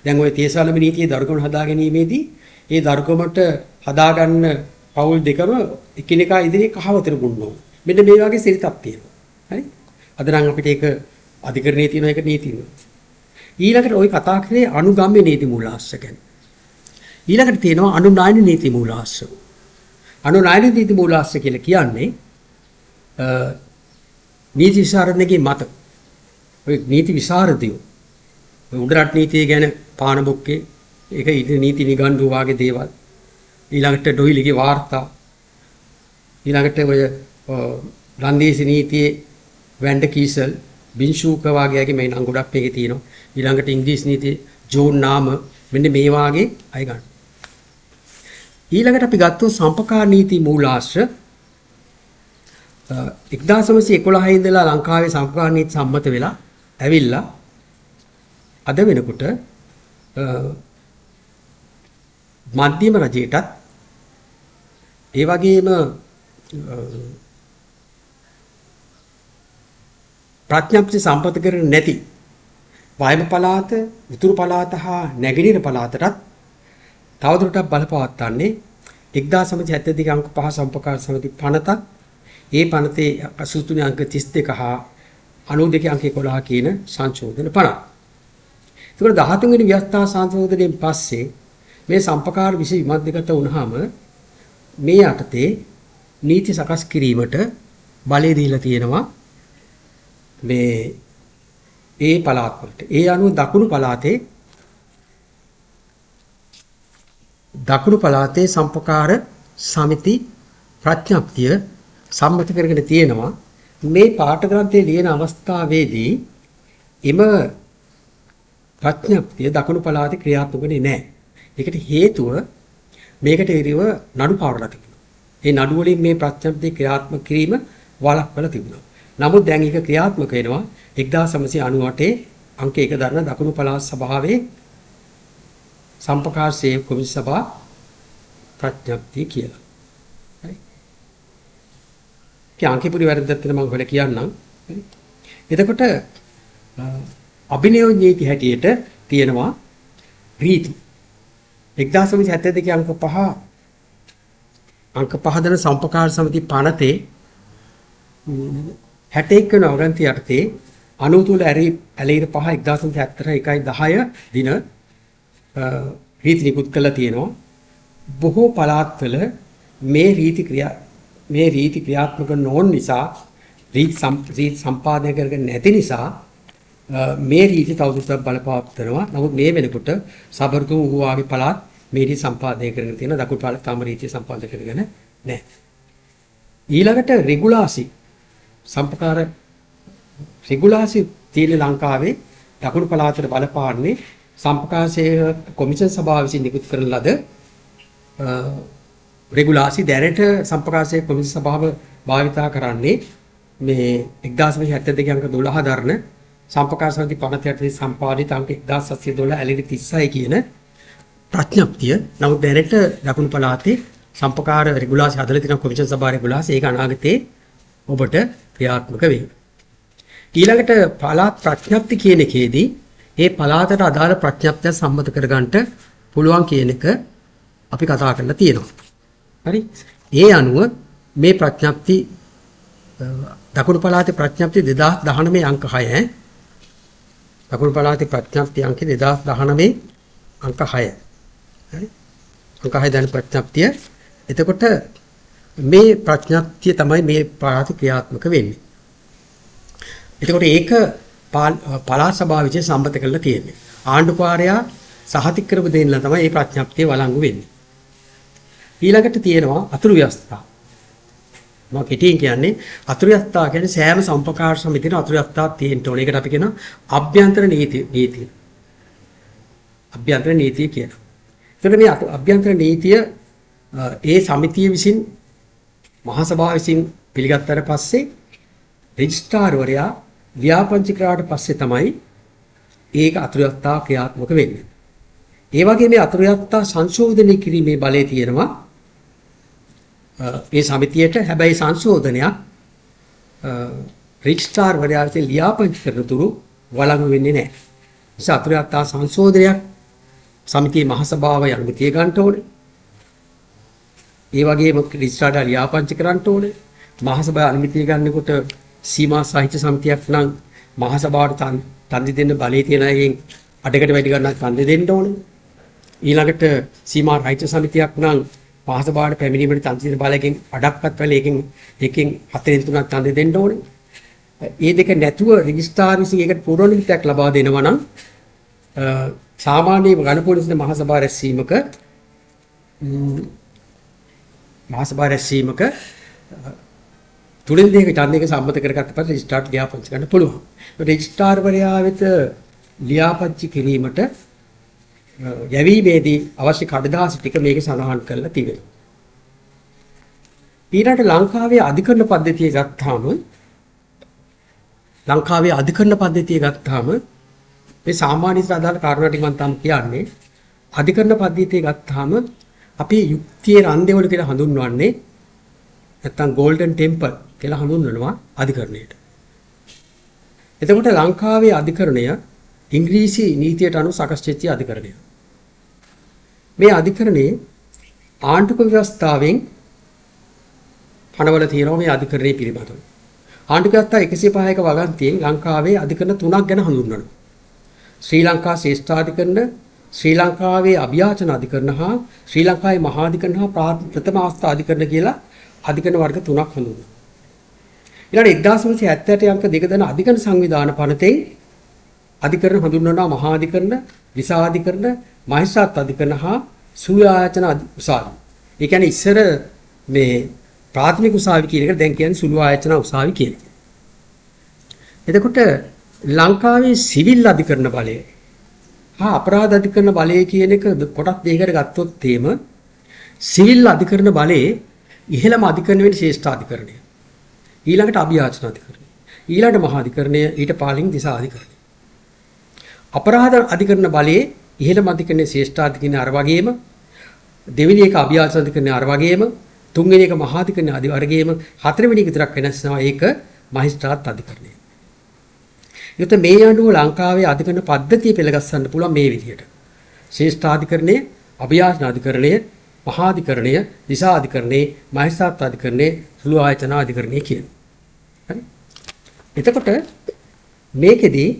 දැන් ওই තේසාලම නීතියේ දරුකම් හදා ගැනීමේදී ඒ දරුකමට හදාගන්න පවුල් දෙකම එකිනෙකා ඉදිරියේ කහවතර ගුණනවා. මෙන්න මේ වගේ සිරිතක් තියෙනවා. හරි? අද නම් අපිට ඒක අධිකරණයේ තියෙන එක නීතිය. ඊළඟට ওই කතා කරේ අනුගම්‍ය නීති මූලාශ්‍ර ගැන. ඊළඟට තියෙනවා අනුනායන නීති මූලාශ්‍ර. අනුනායන නීති මූලාශ්‍ර කියලා කියන්නේ නීති විසරණකේ මත ඔය නීති විසරදියෝ ඔය උඩරට නීතිය ගැන පානබොක්කේ ඒක ඉතින් නීති නිගණ්ඩු වාගේ දේවල් ඊළඟට ඩොයිලිගේ වාර්තා ඊළඟට ඔය ලන්දේසි නීතියේ වැන්ඩ කීසල් බින්ෂූක වාගේගේ මේ නම් ගොඩක් මේකේ තියෙනවා ඊළඟට ඉංග්‍රීසි නීතියේ ජෝන් නාම මෙන්න මේ වාගේ අය ගන්න ඊළඟට අපි ගත්තොත් සම්පකාර නීති මූලාශ්‍ර 1911 ඉඳලා ලංකාවේ සම්පකාර නීති සම්මත වෙලා ඇවිල්ලා අද වෙනකොට මධ්‍යම රජයටත් ඒ වගේම ප්‍රඥප්ති සම්පත කරන්නේ නැති වයම පළාත, උතුරු පළාත හා නැගෙනහිර පළාතටත් තවදුරටත් බලපවත්වන්නේ 1972 අංක 5 සම්පකාර සමිති පනතත් ඒ පනතේ 83 අංක 32 හා 92 අංක 11 කියන සංශෝධන පනත. ඒකට 13 වෙනි ව්‍යවස්ථා සංශෝධනයෙන් පස්සේ මේ සම්පකාර විෂය විමධ්‍යගත වුණාම මේ යටතේ නීති සකස් කිරීමට බලය දීලා තියෙනවා මේ ඒ පළාත් වලට. ඒ අනුව දකුණු පළාතේ සම්පකාර සමිති ප්‍රඥප්තිය සම්මත කරගෙන තියෙනවා. මේ පාඨ ග්‍රන්ථයේ ලියන අවස්ථාවේදී එම ප්‍රඥප්තිය දකුණු පළාතේ ක්‍රියාත්මක වෙන්නේ නැහැ. ඒකට හේතුව මේකට එරෙහිව නඩු පාවරලා තිබුණා. ඒ නඩු වලින් මේ ප්‍රඥප්තිය ක්‍රියාත්මක කිරීම වළක්වලා තිබුණා. නමුත් දැන් ඒක ක්‍රියාත්මක වෙනවා 1998 අංක 1 දරන දකුණු පළාත් සභාවේ සම්පකාර සේව කොමිසම සභා ප්‍රඥප්තිය කියලා. හරි. ඒ අංකේ පුරි වැරද්දක් තියෙන මම ඔයාලට කියන්නම්. හරි. එතකොට අභිනය නීති හැටියට තියෙනවා රීති 1972 අංක 5 දන සම්පකාර සමිති පනතේ 61 වෙනි අවගන්ති යටතේ 93 ඇලීර 5 1974 1/10 දින රීති නිකුත් කළා තියෙනවා. බොහෝ පළාත්වල මේ රීති ක්‍රියාත්මක නොවන නිසා රීති සම්පාදනය කරගෙන නැති නිසා මේ රීති තවදුරටත් බලපවත්වනවා. නමුත් මේ වෙනකොට සබර්ගම වූවාගේ පළාත් මේ රීති සම්පාදනය කරගෙන තියෙන දකුණු පළාත් තම රීති සම්පාදනය කරගෙන නැහැ. ඊළඟට රෙගුලාසි සම්පකාර රෙගුලාසි තියෙන ලංකාවේ දකුණු පළාතට බලපාන්නේ සම්පකාශයේ කොමිෂන් සභාව විසින් නිකුත් කරන ලද රෙගුලාසි දැනට සම්පකාශයේ කොමිෂන් සභාව භාවිතා කරන්නේ මේ 1972 අංක 12 දරන සම්පකාශ සමිති පනත යටතේ සම්පාදිත අංක 1712 ඇලිරි 36 කියන ප්‍රඥප්තිය. නමුත් දැනට දකුණු පළාතේ සම්පකාර රෙගුලාසි හදලා තියෙන කොමිෂන් සභාව රෙගුලාසි ඒක අනාගතේ ඔබට ක්‍රියාත්මක වේ. ඊළඟට පළාත් ප්‍රඥප්ති කියන එකේදී ඒ පළාතට අදාළ ප්‍රඥප්තිය සම්මත කරගන්නට පුළුවන් කියන එක අපි කතා කරලා තියෙනවා. හරි? ඒ අනුව මේ ප්‍රඥප්ති දකුණු පළාතේ ප්‍රඥප්ති 2019 අංක 6 දකුණු පළාතේ ප්‍රඥප්ති අංක 2019 අංක 6. හරි? අංක 6 දැන් ප්‍රඥප්තිය. එතකොට මේ ප්‍රඥප්තිය තමයි මේ පළාතේ ක්‍රියාත්මක වෙන්නේ. එතකොට ඒක පළාත් සභාව විසින් සම්මත කරලා තියෙන්නේ. ආණ්ඩුකාරයා සහතික කරපු දෙන්න තමයි මේ ප්‍රඥප්තිය වළංගු වෙන්නේ. ඊළඟට තියෙනවා අතුරු ව්‍යවස්ථා. මම කෙටියෙන් කියන්නේ අතුරු ව්‍යවස්ථා කියන්නේ සෑම සම්පකාර සමිතියක අතුරු ව්‍යවස්ථා තියෙන්න ඕනේ. ඒකට අපි කියනවා අභ්‍යන්තර නීතිය. අභ්‍යන්තර නීතිය කියනවා. එතකොට මේ අභ්‍යන්තර නීතිය ඒ සමිතිය විසින් මහා සභාව විසින් පිළිගත්තට පස්සේ රෙජිස්ට්‍රාර්වරයා ව්‍යාපංචි කරාට පස්සේ තමයි ඒක අතුරු ව්‍යවස්ථා ක්‍රියාත්මක වෙන්නේ. ඒ වගේ මේ අතුරු ව්‍යවස්ථා සංශෝධනය කිරීමේ බලය තියෙනවා මේ සමිතියට. හැබැයි සංශෝධනයක් රෙජිස්ට්‍රාර්වරයා විසින් ලියාපදිංචි කරන තුරු වළංගු වෙන්නේ නැහැ. ඒ අතුරු ව්‍යවස්ථා සංශෝධනයක් සමිතියේ මහ සභාවය අනුමැතිය ගන්න ඕනේ. ඒ වගේම රෙජිස්ට්‍රාර්ට ලියාපදිංචි කරන්න ඕනේ. මහ සභාව අනුමැතිය ගන්නකොට සීමා සාහිත්‍ය සමිතියක් නම් මහ සභාවට තන්දි දෙන්න බලය තියෙන අයගෙන් අඩකට වැඩි ගණනක් තන්දි දෙන්න ඕනේ. ඊළඟට සීමා රාජ්‍ය සමිතියක් නම් මහ සභාවට පැමිණීමේ තන්දි දෙන බලයෙන් අඩක්වත් වෙලා එකෙන් 4/3ක් තන්දි දෙන්න ඕනේ. මේ දෙක නැතුව රෙජිස්ට්‍රාර් විසින් ඒකට පූර්ව නිමිතියක් ලබා දෙනවා නම් සාමාන්‍ය ගණපොලිසිය මහ සභාව රැස්වීමක තුලින් දෙක ඡන්දයක සම්මත කරගත්ත පස්සේ රෙජිස්ට්‍රාර්ට ලියාපදිංචි ගන්න පුළුවන්. රෙජිස්ට්‍රාර්වරයා වෙත ලියාපදිංචි කිරීමට යැවීමේදී අවශ්‍ය කඩදාසි ටික මේකේ සඳහන් කරලා තිබෙනවා. ඊළඟට ලංකාවේ අධිකරණ පද්ධතිය ගත්තාම මේ සාමාන්‍ය සාධාරණ කාරණා ටික මම තමයි කියන්නේ. අධිකරණ පද්ධතිය ගත්තාම අපි යුක්තියේ රන්දේවල කියලා හඳුන්වන්නේ නැත්තම් ගෝල්ඩන් ටෙම්පල් කියලා හඳුන්වනවා අධිකරණයට. එතකොට ලංකාවේ අධිකරණය ඉංග්‍රීසි නීතියට අනුව සකස් වෙච්ච අධිකරණය. මේ අධිකරණයේ ආණ්ඩුක ව්‍යවස්ථාවෙන් පනවල තියෙනවා මේ අධිකරණය පිළිබඳව. ආණ්ඩුක ව්‍යවස්ථා 105ක වගන්තියෙන් ලංකාවේ අධිකරණ තුනක් ගැන හඳුන්වනවා. ශ්‍රී ලංකා ශ්‍රේෂ්ඨාධිකරණ, ශ්‍රී ලංකාවේ අභියාචන අධිකරණ හා ශ්‍රී ලංකාවේ මහා අධිකරණ හා ප්‍රථම අවස්ථා අධිකරණ කියලා අධිකරණ වර්ග තුනක් හඳුන්වනවා. ඊළඟ 1978 අංක 2 දන අධිකරණ සංවිධාන පනතේ අධිකරණ හඳුන්වනවා මහා අධිකරණ, විසාධිකරණ, මහේස්ත්‍රාත් අධිකරණ හා සූල ආයතන උසාවි. ඒ කියන්නේ ඉස්සර මේ ප්‍රාථමික උසාවි කියන එක දැන් කියන්නේ සුළු ආයතන උසාවි කියලා. එතකොට ලංකාවේ සිවිල් අධිකරණ බලය හා අපරාධ අධිකරණ බලය කියන එක කොටස් දෙකකට ගත්තොත් තේම සිවිල් අධිකරණ බලයේ ඉහළම අධිකරණ වෙන්නේ ශ්‍රේෂ්ඨ අධිකරණය. ඊළඟට අභියාචන අධිකරණය. ඊළඟට මහා අධිකරණය, ඊට පාලින් දිසා අධිකරණය. අපරාධ අධිකරණ බලයේ ඉහළම අධිකරණයේ ශ්‍රේෂ්ඨ අධිකරණය අර වගේම, දෙවෙනි එක අභියාචන අධිකරණය අර වගේම, තුන්වෙනි එක මහා අධිකරණය අර වගේම, හතරවෙනි එක විතරක් වෙනස් වෙනවා ඒක මහේස්ත්‍රාත් අධිකරණය. ඒත් මේ අනුව ලංකාවේ අධිකරණ පද්ධතිය පෙළගස්සන්න පුළුවන් මේ විදිහට. ශ්‍රේෂ්ඨ අධිකරණය, අභියාචන අධිකරණය, මහා අධිකරණය, දිසා අධිකරණය, මහේස්ත්‍රාත් අධිකරණය, සුළු ආයතන අධිකරණය කියන. හරි? එතකොට මේකෙදී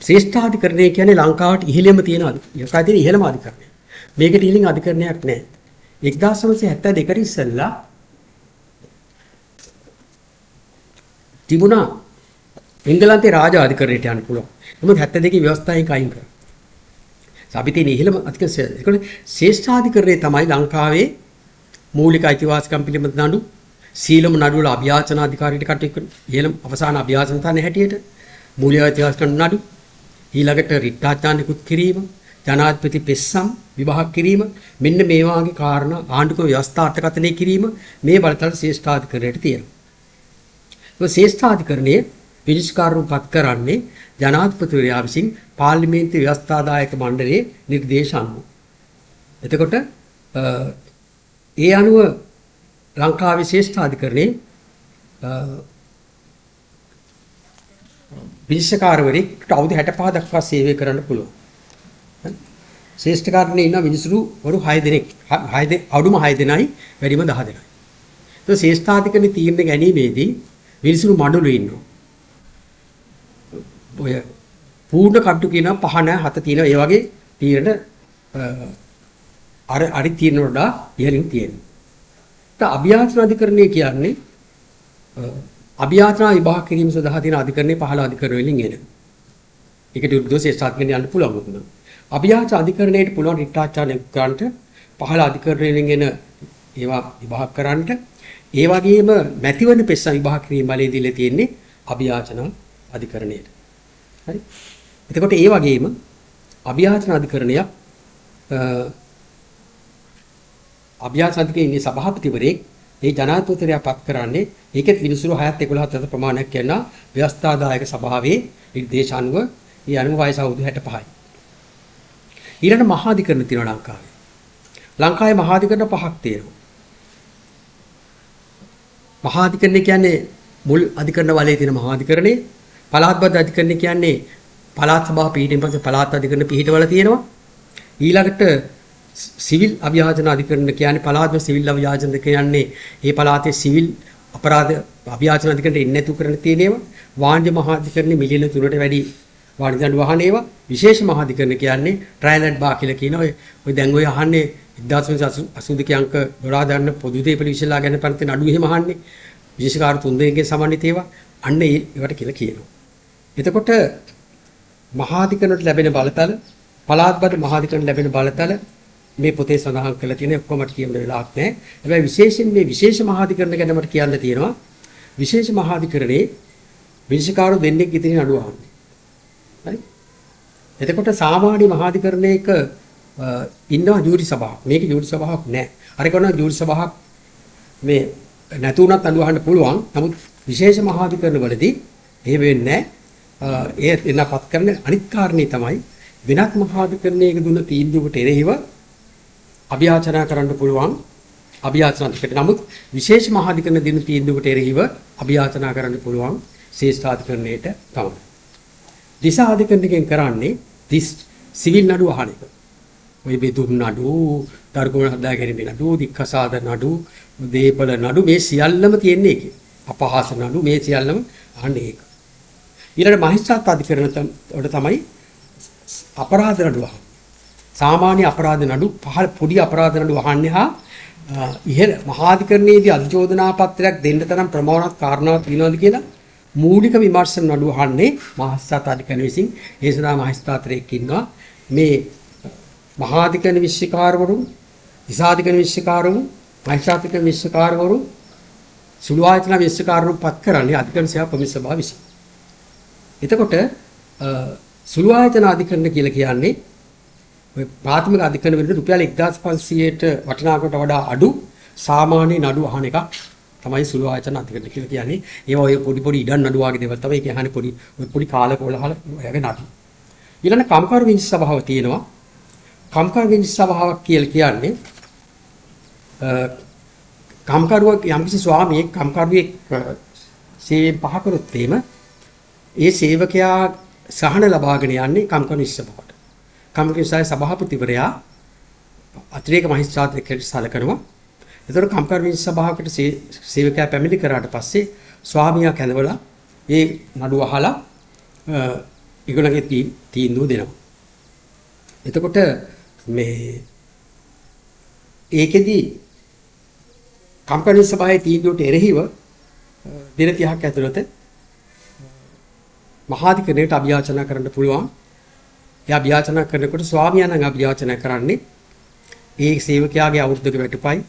ශ්‍රේෂ්ඨ අධිකරණය කියන්නේ ලංකාවට ඉහළම තියෙන අධිකරණය. ඉහළම අධිකරණය. මේකට ඉහළින් අධිකරණයක් නැහැ. 1972 ඉස්සෙල්ලා තිබුණා එංගලන්තේ රාජ අධිකරණයට යන්න පුළුවන්. නමුත් 72 ව්‍යවස්ථාවෙන් අයින් කරා. අපි තියෙන ඉහළම අධිකරණය. ඒකනේ ශ්‍රේෂ්ඨාධිකරණය තමයි ලංකාවේ මූලික අයිතිවාසිකම් පිළිබඳ නඩු, සීලම නඩුවල අභියාචන අධිකාරියට කටයුතු කරන ඉහළම අවසාන අභියාචන තන හැටියට මූල්‍ය ඉතිහාස කරන නඩු ඊළඟට රිට්ටාචාන් නිකුත් කිරීම ජනාධිපති පෙස්සම් විභාග කිරීම මෙන්න මේ වාගේ කාරණා ආණ්ඩුක්‍රම ව්‍යවස්ථා අර්ථකථනය කිරීම මේ බලතල ශ්‍රේෂ්ඨාධිකරණයට තියෙනවා. ඒ ශ්‍රේෂ්ඨාධිකරණයේ විනිශ්චයකාරවරුන් පත් කරන්නේ ජනාධිපතිවරයා විසින් පාර්ලිමේන්තු ව්‍යවස්ථාදායක මණ්ඩලයේ නිර්දේශ අනුව. එතකොට ඒ අනුව ලංකාවේ ශ්‍රේෂ්ඨාධිකරණයේ විනිශ්චයකාරවරයෙක් අවුරුදු 65 දක්වා සේවය කරන්න පුළුවන්. ශ්‍රේෂ්ඨකාරණේ ඉන්න විනිසුරු වරු 6 දෙනෙක් අඩුම 6 දෙනයි වැඩිම 10 දෙනයි. ඒ ශ්‍රේෂ්ඨාධිකරණේ තීරණ ගැනීමේදී විනිසුරු මණ්ඩලෙ ඉන්නවා. ඔය පූර්ණ කට්ටු කියනවා 5 නැහැ 7 තියෙනවා. ඒ වගේ තීරණ අර තීරණ වල ඉහළින් තියෙනවා. අභියාචන අධිකරණය කියන්නේ අභියාචන විභාග කිරීම සඳහා තියෙන අධිකරණයේ 15 අධිකරණ වලින් එන. ඒකට විරුද්ධව ශ්‍රේෂ්ඨාධිකරණය යන්න පුළුවන් මොකද? අභියාචන අධිකරණයට පුළුවන් රිට්ටාචාර්ය ගන්නට 15 අධිකරණ වලින් එන ඒවා විභාග කරන්නට ඒ වගේම මැතිවරණ පෙස්ස විභාග කිරීම බලය දීලා තියෙන්නේ අභියාචන අධිකරණයට. හරි? එතකොට ඒ වගේම අභියාචන අධිකරණයක් අභ්‍යාසාධිකේ ඉන්නේ සභාපතිවරයෙක් ඒ ජනාධිපතිවරයා පත් කරන්නේ ඒකෙත් විනිසුරු 6ත් 11ත් අතර ප්‍රමාණයක් කියන ව්‍යවස්ථාදායක සභාවේ නිර්දේශ අනුව ඒ අනුව වයස අවුරුදු 65යි. ඊළඟ මහාධිකරණ තියෙනවා ලංකාවේ. ලංකාවේ මහාධිකරණ 5ක් තියෙනවා. මහාධිකරණ කියන්නේ මුල් අධිකරණ වලේ තියෙන මහාධිකරණේ පළාත්බද්ධ අධිකරණ කියන්නේ පළාත් සභාව පිහිටින් පස්සේ පළාත් අධිකරණ පිහිටවල තියෙනවා. ඊළඟට සිවිල් අභියාචන අධිකරණ කියන්නේ පළාත්ම සිවිල් අභියාචන කියන්නේ ඒ පළාතේ සිවිල් අපරාධ අභියාචන අධිකරණයට එන්නේ නැතු කරන තියෙන ඒවා වාණිජ්‍ය මහා අධිකරණේ මිලියන 3ට වැඩි වාණිජ දඬු වහන ඒවා විශේෂ මහා අධිකරණ කියන්නේ ට්‍රයල් ඇන්ඩ් බා කියලා කියන ඔය දැන් ඔය අහන්නේ 1982 අංක 12 දාන්න පොදු දේපල විශ්ලේෂණලා ගැන පන්ති නඩු එහෙම අහන්නේ විශේෂකාර 3 දෙනෙක්ගෙන් සමන්විත ඒවා අන්න ඒවට කියලා කියනවා. එතකොට මහා අධිකරණයට ලැබෙන බලතල පළාත්බද්ධ මහා අධිකරණයට ලැබෙන බලතල මේ පොතේ සඳහන් කරලා තියෙන ඔක්කොමට කියන්න වෙලාවක් නැහැ. හැබැයි විශේෂයෙන් මේ විශේෂ මහාධිකරණ ගැන මට කියන්න තියෙනවා. විශේෂ මහාධිකරණේ විනිශ්චයකාරෝ දෙන්නෙක් ඉදිරියේ නඩුව අහන්නේ. හරි? එතකොට සාමාන්‍ය මහාධිකරණයක ඉන්නවා ජූරි සභාවක්. මේක ජූරි සභාවක් නෑ. අර කරන ජූරි සභාවක් මේ නැතුණත් නඩුව අහන්න පුළුවන්. නමුත් විශේෂ මහාධිකරණ වලදී එහෙම වෙන්නේ නෑ. ඒ එනපත් කරන අනිත් කාරණේ තමයි වෙනත් මහාධිකරණයක දුන්න තීන්දුවකට එරෙහිව අභියාචනා කරන්න පුළුවන් අභියාචන අධිකරණ. නමුත් විශේෂ මහාධිකරණ දින තීන්දුවකට එරෙහිව අභියාචනා කරන්න පුළුවන් ශ්‍රේෂ්ඨාධිකරණයට තමයි. දිසා අධිකරණයෙන් කරන්නේ සිවිල් නඩු අහන එක. ඔය බෙදුම් නඩු, තර්කෝණ හදා ගැනීම නඩු, දික්කසාද නඩු, දීපල නඩු මේ සියල්ලම තියෙන්නේ ඒකේ. අපහාස නඩු මේ සියල්ලම අහන්නේ ඒක. ඊළඟ මහේස්ත්‍රාත් අධිකරණ වල තමයි අපරාධ නඩු අහන්නේ. සාමාන්‍ය අපරාධ නඩු පොඩි අපරාධ නඩු අහන්නේ හා ඉහළ මහාධිකරණයේදී අධිචෝදනා පත්‍රයක් දෙන්න තරම් ප්‍රමාණවත් කාරණාවක් තියෙනවද කියලා මූලික විමර්ශන නඩු අහන්නේ මහේස්ත්‍රාත් අධිකරණ විසින්. ඒ සඳහා මහේස්ත්‍රාත්වරයෙක් ඉන්නවා. මේ මහාධිකරණ විශ්ලේෂකවරු, දිසාධිකරණ විශ්ලේෂකවරු, මහේස්ත්‍රාත්වරණ විශ්ලේෂකවරු, සුළු ආයතන විශ්ලේෂකවරු පත් කරන්නේ අධිකරණ සේවා කොමිසම සභාව විසින්. එතකොට සුළු ආයතන අධිකරණ කියලා කියන්නේ ඔය ප්‍රාථමික අධිකරණ වලට රුපියල් 1500ට වටිනාකමට වඩා අඩු සාමාන්‍ය නඩු අහන එක තමයි සුළු ආයතන අධිකරණ කියලා කියන්නේ. ඒවා ඔය පොඩි ඉඩම් නඩු වගේ දේවල් තමයි කියන්නේ පොඩි කාලකෝලහල ඔයගේ නඩු. ඊළඟ කම්කරු විනිශ්චය සභාව තියෙනවා. කම්කරු විනිශ්චය සභාවක් කියලා කියන්නේ කම්කරුවක් යම්කිසි ස්වාමියෙක් කම්කරුවෙක් සේවයෙන් පහ කරොත් ඒ සේවකයා සහන ලබාගෙන යන්නේ කම්කරු විනිශ්චය සභාවට. කම්කරුසාවේ සභාපතිවරයා අතිරේක මහේස්ත්‍රාත්වරයෙක් සලකනවා. එතකොට කම්කරු විනිශ්චය සභාවකට සේවකයා පැමිණි කරාට පස්සේ ස්වාමියා කැඳවලා ඒ නඩුව අහලා ඒගොල්ලන්ගේ තීන්දුව දෙනවා. එතකොට මේ ඒකෙදි කම්කරු සභාවේ තීන්දුවට එරෙහිව දින 30ක් ඇතුළත මහාධිකරණයට අභියාචනා කරන්න පුළුවන්. එයා අභියාචනා කරනකොට ස්වාමියා නම් අභියාචනා කරන්නේ ඒ සේවකයාගේ අවුරුද්දක වැටුපයි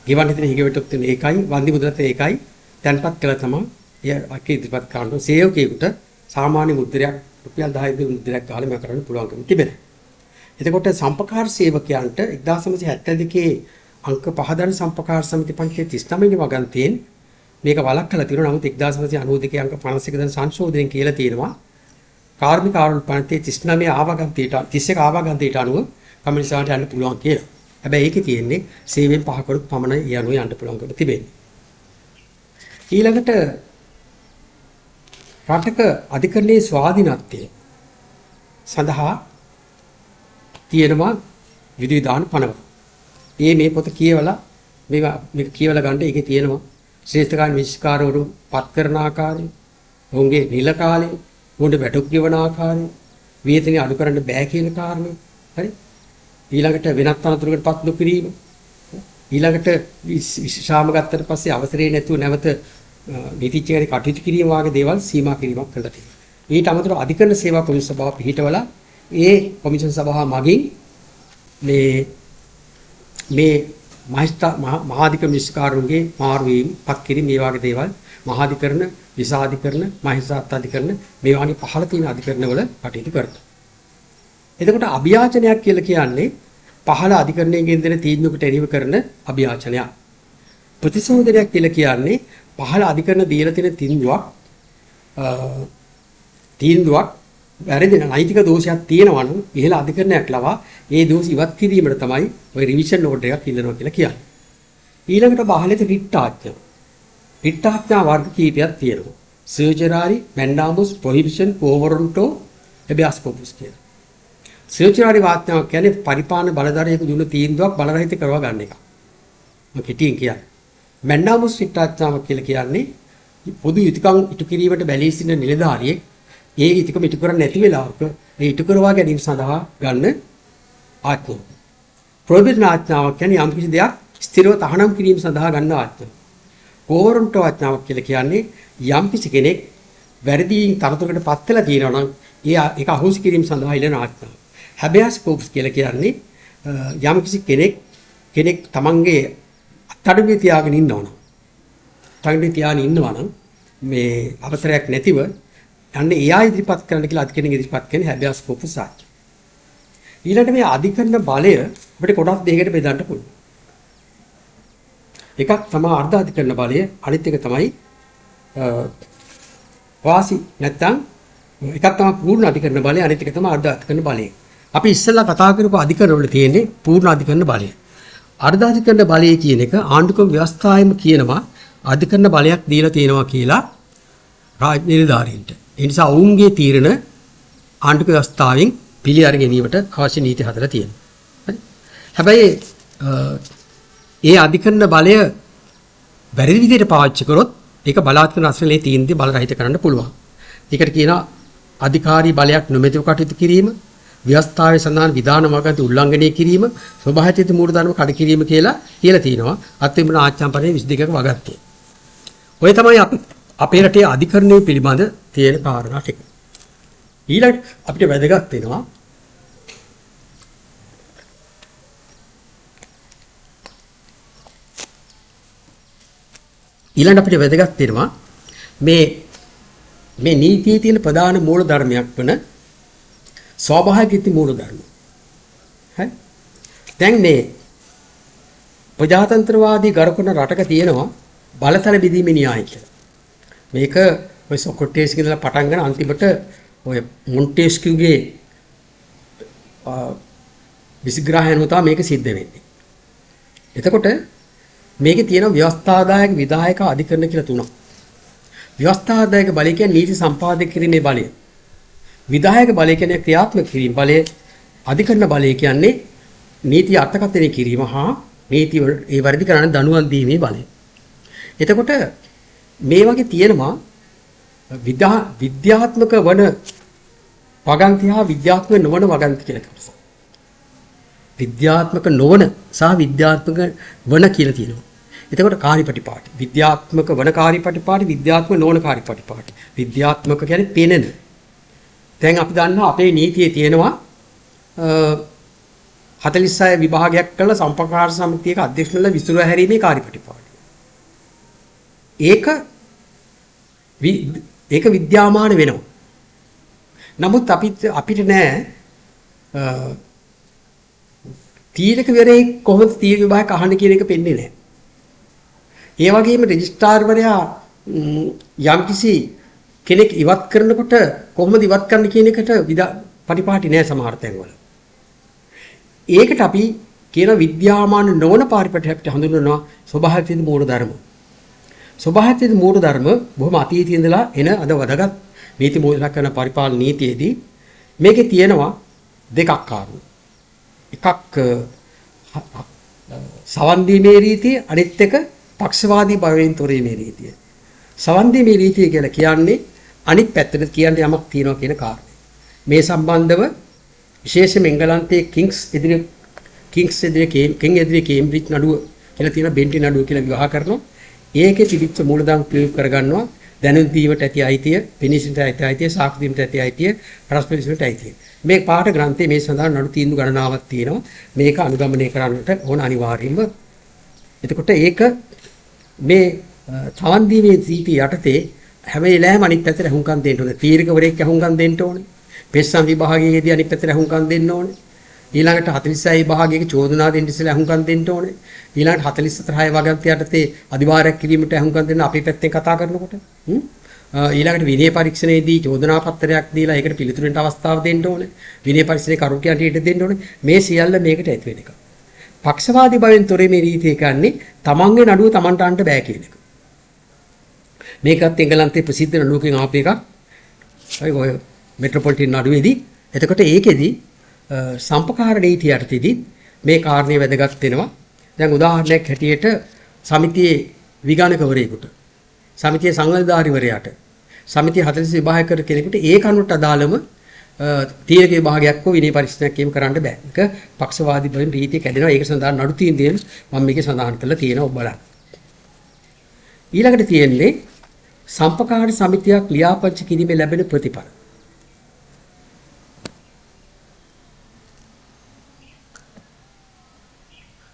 ගෙවන්න හිතන හිගවටත් තියෙන ඒකයි වන්දි මුද්‍රත් ඒකයි තැන්පත් කළා තමයි අකේ ඉදිරිපත් කරන සේවකයෙකුට සාමාන්‍ය මුද්‍රයක් රුපියල් 10 මුද්‍රයක් ගහලා මේක කරන්න පුළුවන්කම තිබෙනවා. එතකොට සම්පකාර සේවකයන්ට 1972 අංක 5 දන සම්පකාර සමිති පංචයේ 39 වෙනි වගන්තියෙන් මේක වළක්වලා තියෙනවා. නමුත් 1992 අංක 51 දන සංශෝධනයෙන් කියලා තියෙනවා කාර්මික ආරෝපණ පන්තියේ 39 ආවගන්තියට 31 ආවගන්තියට අනුව කමිනිසාවට යන්න පුළුවන් කියලා. හැබැයි ඒකේ තියෙන්නේ සේවයෙන් පහ කරුත් පමණ යනුව යන්න පුළුවන්කම තිබෙන්නේ. ඊළඟට රටක අධිකරණයේ ස්වාධීනත්වය සඳහා තියෙනවා විධිවිධාන පනව. මේ පොත කියවලා මේක කියවලා ගන්න ඒකේ තියෙනවා ශ්‍රේෂ්ඨකාරී විනිශ්චයකාරවරු පත් කරන ආකාරය, ඔවුන්ගේ නිල කාලය, ඔවුන්ට වැටුප් ගෙවන ආකාරය, වේතනය අඩු කරන්න බෑ කියන කාරණේ. හරි? ඊළඟට වෙනත් අනතුරකට පත් නොකිරීම. ඊළඟට විශ්‍රාම ගත්තට පස්සේ අවසරේ නැතුව නැවත නීතිඥයන් කටයුතු කිරීම වාගේ දේවල් සීමා කිරීමක් කළා තියෙනවා. ඊට අමතරව අධිකරණ සේවා කොමිෂන් සභාව පිහිටවලා ඒ කොමිෂන් සභාව මගින් මේ මහාධිකරණ විනිශ්චයකාරවරුන්ගේ මාරුවීම් පත් කිරීම මේ වාගේ දේවල් මහාධිකරණ, විසාධිකරණ, මහේසාත් අධිකරණ මේ වාගේ පහළ තියෙන අධිකරණවල කටයුතු කරනවා. එතකොට අභියාචනයක් කියලා කියන්නේ පහළ අධිකරණයෙන් දෙන තීන්දුවකට එරෙහිව කරන අභියාචනයක්. ප්‍රතිසෝදනයක් කියලා කියන්නේ පහළ අධිකරණ දීලා තියෙන තීන්දුවක් වැරදි නෛතික දෝෂයක් තියෙනවා නම් ඉහළ අධිකරණයක් ලවා ඒ දෝෂ ඉවත් කිරීමට තමයි ඔය රිවිෂන් ඕඩර් එකක් ඉල්ලනවා කියලා කියන්නේ. ඊළඟට බහලෙත රිට් ආඥා. රිට් ආඥා වර්ග කීපයක් තියෙනවා. සර්ජරාරි, මැන්ඩාමස්, ප්‍රොහිබිෂන්, ඕවරන්ටෝ, හැබැස් කොපුස් කියලා. සර්ජරාරි වාඥාව කියන්නේ පරිපාලන බලධාරියෙකු දුන්න තීන්දුවක් බලරහිත කරවා ගන්න එක. මම කෙටියෙන් කියන්නේ. මැන්ඩාමස් රිට් ආඥාව කියලා කියන්නේ පොදු යුතුයකම් ඉටු කිරීමට බැලී සිටින නිලධාරියෙක් ඒ යුතුයකම ඉටු කරන්නේ නැති වෙලාවක ඒ ඉටු කරවා ගැනීම සඳහා ගන්න ආඥාව. ප්‍රොහිබිෂන් ආඥාව කියන්නේ යම් කිසි දෙයක් ස්ථිරව තහනම් කිරීම සඳහා ගන්න ආඥාව. ඕවරන්ටෝ ආඥාව කියලා කියන්නේ යම් කිසි කෙනෙක් වැරදිින් තරතුරකට පත් වෙලා තියෙනවා නම් ඒක අහෝසි කිරීම සඳහා ඉල්ලන ආඥාව. හැබැස් කෝප්ස් කියලා කියන්නේ යම් කිසි කෙනෙක් තමන්ගේ අත්අඩංගුවේ තියාගෙන ඉන්නවනම් තංගඩේ තියාගෙන ඉන්නවනම් මේ අවසරයක් නැතිව යන්නේ එයා ඉදිරිපත් කරන්න කියලා අධිකරණය ඉදිරිපත් කරන හැබැස් කෝප්ස් ආඥාව. ඊළඟට මේ අධිකරණ බලය අපිට කොටස් දෙකකට බෙදන්න පුළුවන්. එකක් තමයි අර්ධ අධිකරණ බලය, අනිත් එක තමයි වාසි නැත්තම් එකක් තමයි පූර්ණ අධිකරණ බලය, අනිත් එක තමයි අර්ධ අධිකරණ බලය. අපි ඉස්සෙල්ලා කතා කරපු අධිකරණ වල තියෙන්නේ පූර්ණ අධිකරණ බලය. අර්ධ අධිකරණ බලය කියන එක ආණ්ඩුක්‍රම ව්‍යවස්ථාවෙම කියනවා අධිකරණ බලයක් දීලා තියෙනවා කියලා රාජ්‍ය නිලධාරීන්ට. ඒ නිසා ඔවුන්ගේ තීරණ ආණ්ඩුක්‍රම ව්‍යවස්ථාවෙන් පිළි අර ගැනීමට අවශ්‍ය නීති හදලා තියෙනවා. හරි. හැබැයි ඒ අධිකරණ බලය වැරදි විදිහට පාවිච්චි කරොත් ඒක බලාත්කාර රැස්වීමේ තීන්දුව බලරහිත කරන්න පුළුවන්. ඒකට කියනවා අධිකාරී බලයක් නොමැතිව කටයුතු කිරීම, ව්‍යවස්ථාවේ සඳහන් විධාන මාර්ගන්ති උල්ලංඝනය කිරීම, ස්වභාවිත මූලධර්ම කඩ කිරීම කියලා තියෙනවා. අත්විඳින ආචාම්පරයේ 22ක වගන්තිය. ඔය තමයි අපේ රටේ අධිකරණයේ පිළිබඳ තියෙන කාරණා ටික. ඊළඟට අපිට වැදගත් වෙනවා මේ නීතියේ තියෙන ප්‍රධාන මූල ධර්මයක් වන ස්වාභාවික මූල ධර්ම. හරි. දැන් මේ ප්‍රජාතන්ත්‍රවාදී ගරුකන රටක තියෙනවා බලතල බෙදීමේ න්‍යාය කියලා. මේක ඔය සොක්‍රටිස් කියලා පටන් ගන්න අන්තිමට ඔය මොන්ටෙස්කියුගේ විසිග්‍රහයන් උතා මේක සිද්ධ වෙන්නේ. එතකොට මේකේ තියෙන ව්‍යවස්ථාදායක විධායක අධිකරණ කියලා තුනක්. ව්‍යවස්ථාදායක බලය කියන්නේ නීති සම්පාදනය කිරීමේ බලය. විධායක බලය කියන්නේ ක්‍රියාත්මක කිරීම බලය. අධිකරණ බලය කියන්නේ නීති අර්ථකථනය කිරීම හා නීති ඒ වර්ධි කරන දනුවම් දීමේ බලය. එතකොට මේ වගේ තියෙනවා විද්‍යාත්මක වන වගන්ති හා විද්‍යාත්මක නොවන වගන්ති කියලා කොටස. විද්‍යාත්මක නොවන සහ විද්‍යාත්මක වන කියලා තියෙනවා. එතකොට කාර්යපටිපාටි. විද්‍යාත්මක වන කාර්යපටිපාටි, විද්‍යාත්මක නොවන කාර්යපටිපාටි. විද්‍යාත්මක කියන්නේ පේනන. දැන් අපි දන්නවා අපේ නීතියේ තියෙනවා 46 විභාගයක් කළ සම්පකාර සමිතියක අධ්‍යක්ෂණල විසුරුවා හැරීමේ කාර්යපටිපාටිය. ඒක විද්‍යාමාන වෙනවා. නමුත් අපිට නෑ තීරකවරේ කොහොමද තීර විභාගයක් අහන්න කියන එක පෙන්නේ නැහැ. ඒ වගේම රෙජිස්ට්‍රාර්වරයා යම්කිසි කෙනෙක් ඉවත් කරනකොට කොහොමද ඉවත් කරන්න කියන එකට පටිපාටි නැහැ සමහර තැන්වල. ඒකට අපි කියන විද්‍යාමාන නොවන පාරිපට්‍යයට හඳුන්වනවා ස්වභාවික මූල ධර්ම. ස්වභාවික මූල ධර්ම බොහොම අතීතයේ ඉඳලා එන අද වදගත් නීති මූලික කරන පරිපාලන නීතියේදී මේකේ තියෙනවා දෙකක් කාරණා. එකක් සවන් දීමේ රීතිය අනිත් එක පක්ෂවාදී භවයෙන් තොරීමේ රීතිය. සවන් දීමේ රීතිය කියලා කියන්නේ අනිත් පැත්තට කියන්නේ යමක් තියනවා කියන කාරණය. මේ සම්බන්ධව විශේෂයෙන්ම එංගලන්තයේ කිංස් එදිරි කේම්බ්‍රිජ් නඩුව කියලා තියෙන බෙන්ටි නඩුව කියලා විවාහ කරනවා. ඒකේ තිබිච්ච මූලධර්ම ප්‍රයෝග කරගන්නවා. දැනුම් දීමට ඇති අයිතිය, පිනිසින්ට ඇති අයිතිය, සාක්ෂි දීමට ඇති අයිතිය, පරස්පර විශ්ලේෂණයට අයිතිය. මේ පාඨ ග්‍රන්ථයේ මේ සඳහන් නඩු තීන්දුව ගණනාවක් තියෙනවා. මේක අනුගමනය කරන්නට ඕන අනිවාර්යයෙන්ම. එතකොට ඒක මේ සවන් දීමේ සීටි යටතේ හැම වෙලාවෙම අනිත් පැත්තට අහුම්කම් දෙන්න ඕනේ. තීරකවරයෙක් අහුම්කම් දෙන්න ඕනේ. පෙස්සම් විභාගයේදී අනිත් පැත්තට අහුම්කම් දෙන්න ඕනේ. ඊළඟට 46 විභාගයේ චෝදනා දෙන්න ඉස්සෙල්ලා අහුම්කම් දෙන්න ඕනේ. ඊළඟට 44 වගන්ති යටතේ අධිවාරයක් කිරීමට අහුම්කම් දෙන්න අපි පැත්තෙන් කතා කරනකොට. ඊළඟට විනය පරීක්ෂණයේදී චෝදනා පත්‍රයක් දීලා ඒකට පිළිතුරු දෙන්න අවස්ථාව දෙන්න ඕනේ. විනය පරීක්ෂණේ කරුණියන්ට ඊට දෙන්න ඕනේ. මේ සියල්ල මේකට ඇති වෙන එක. පක්ෂවාදී භවෙන් තොරේ රීතිය කියන්නේ තමන්ගේ නඩුව තමන්ට අන්න බෑ කියන එක. මේකත් එංගලන්තයේ ප්‍රසිද්ධ නඩුවකින් ආපු එකක්. ඔය මෙට්‍රොපොලිටන් නඩුවේදී. එතකොට ඒකෙදී සම්පකාර නීතිය යටතේදී මේ කාරණේ වැදගත් වෙනවා. දැන් උදාහරණයක් හැටියට සමිතියේ විගණකවරයෙකුට, සමිතියේ සංවර්ධාරිවරයාට, සමිතිය 40 විභාග කර කෙනෙකුට ඒ කනුවට අදාළම තීරක විභාගයක් හෝ විනය පරීක්ෂණයක් කියම කරන්න බෑ. ඒක පක්ෂවාදී බවින් රීතිය කැඩෙනවා. ඒක සඳහා නඩු තීන්දුවෙන් මම මේකේ සඳහන් කරලා තියෙනවා ඔබ බලන්න. ඊළඟට තියෙන්නේ සම්පකාර සමිතියක් ලියාපදිංචි කිරීමේ ලැබෙන ප්‍රතිඵල.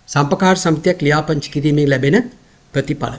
සම්පකාර සමිතියක් ලියාපදිංචි කිරීමේ ලැබෙන ප්‍රතිඵල.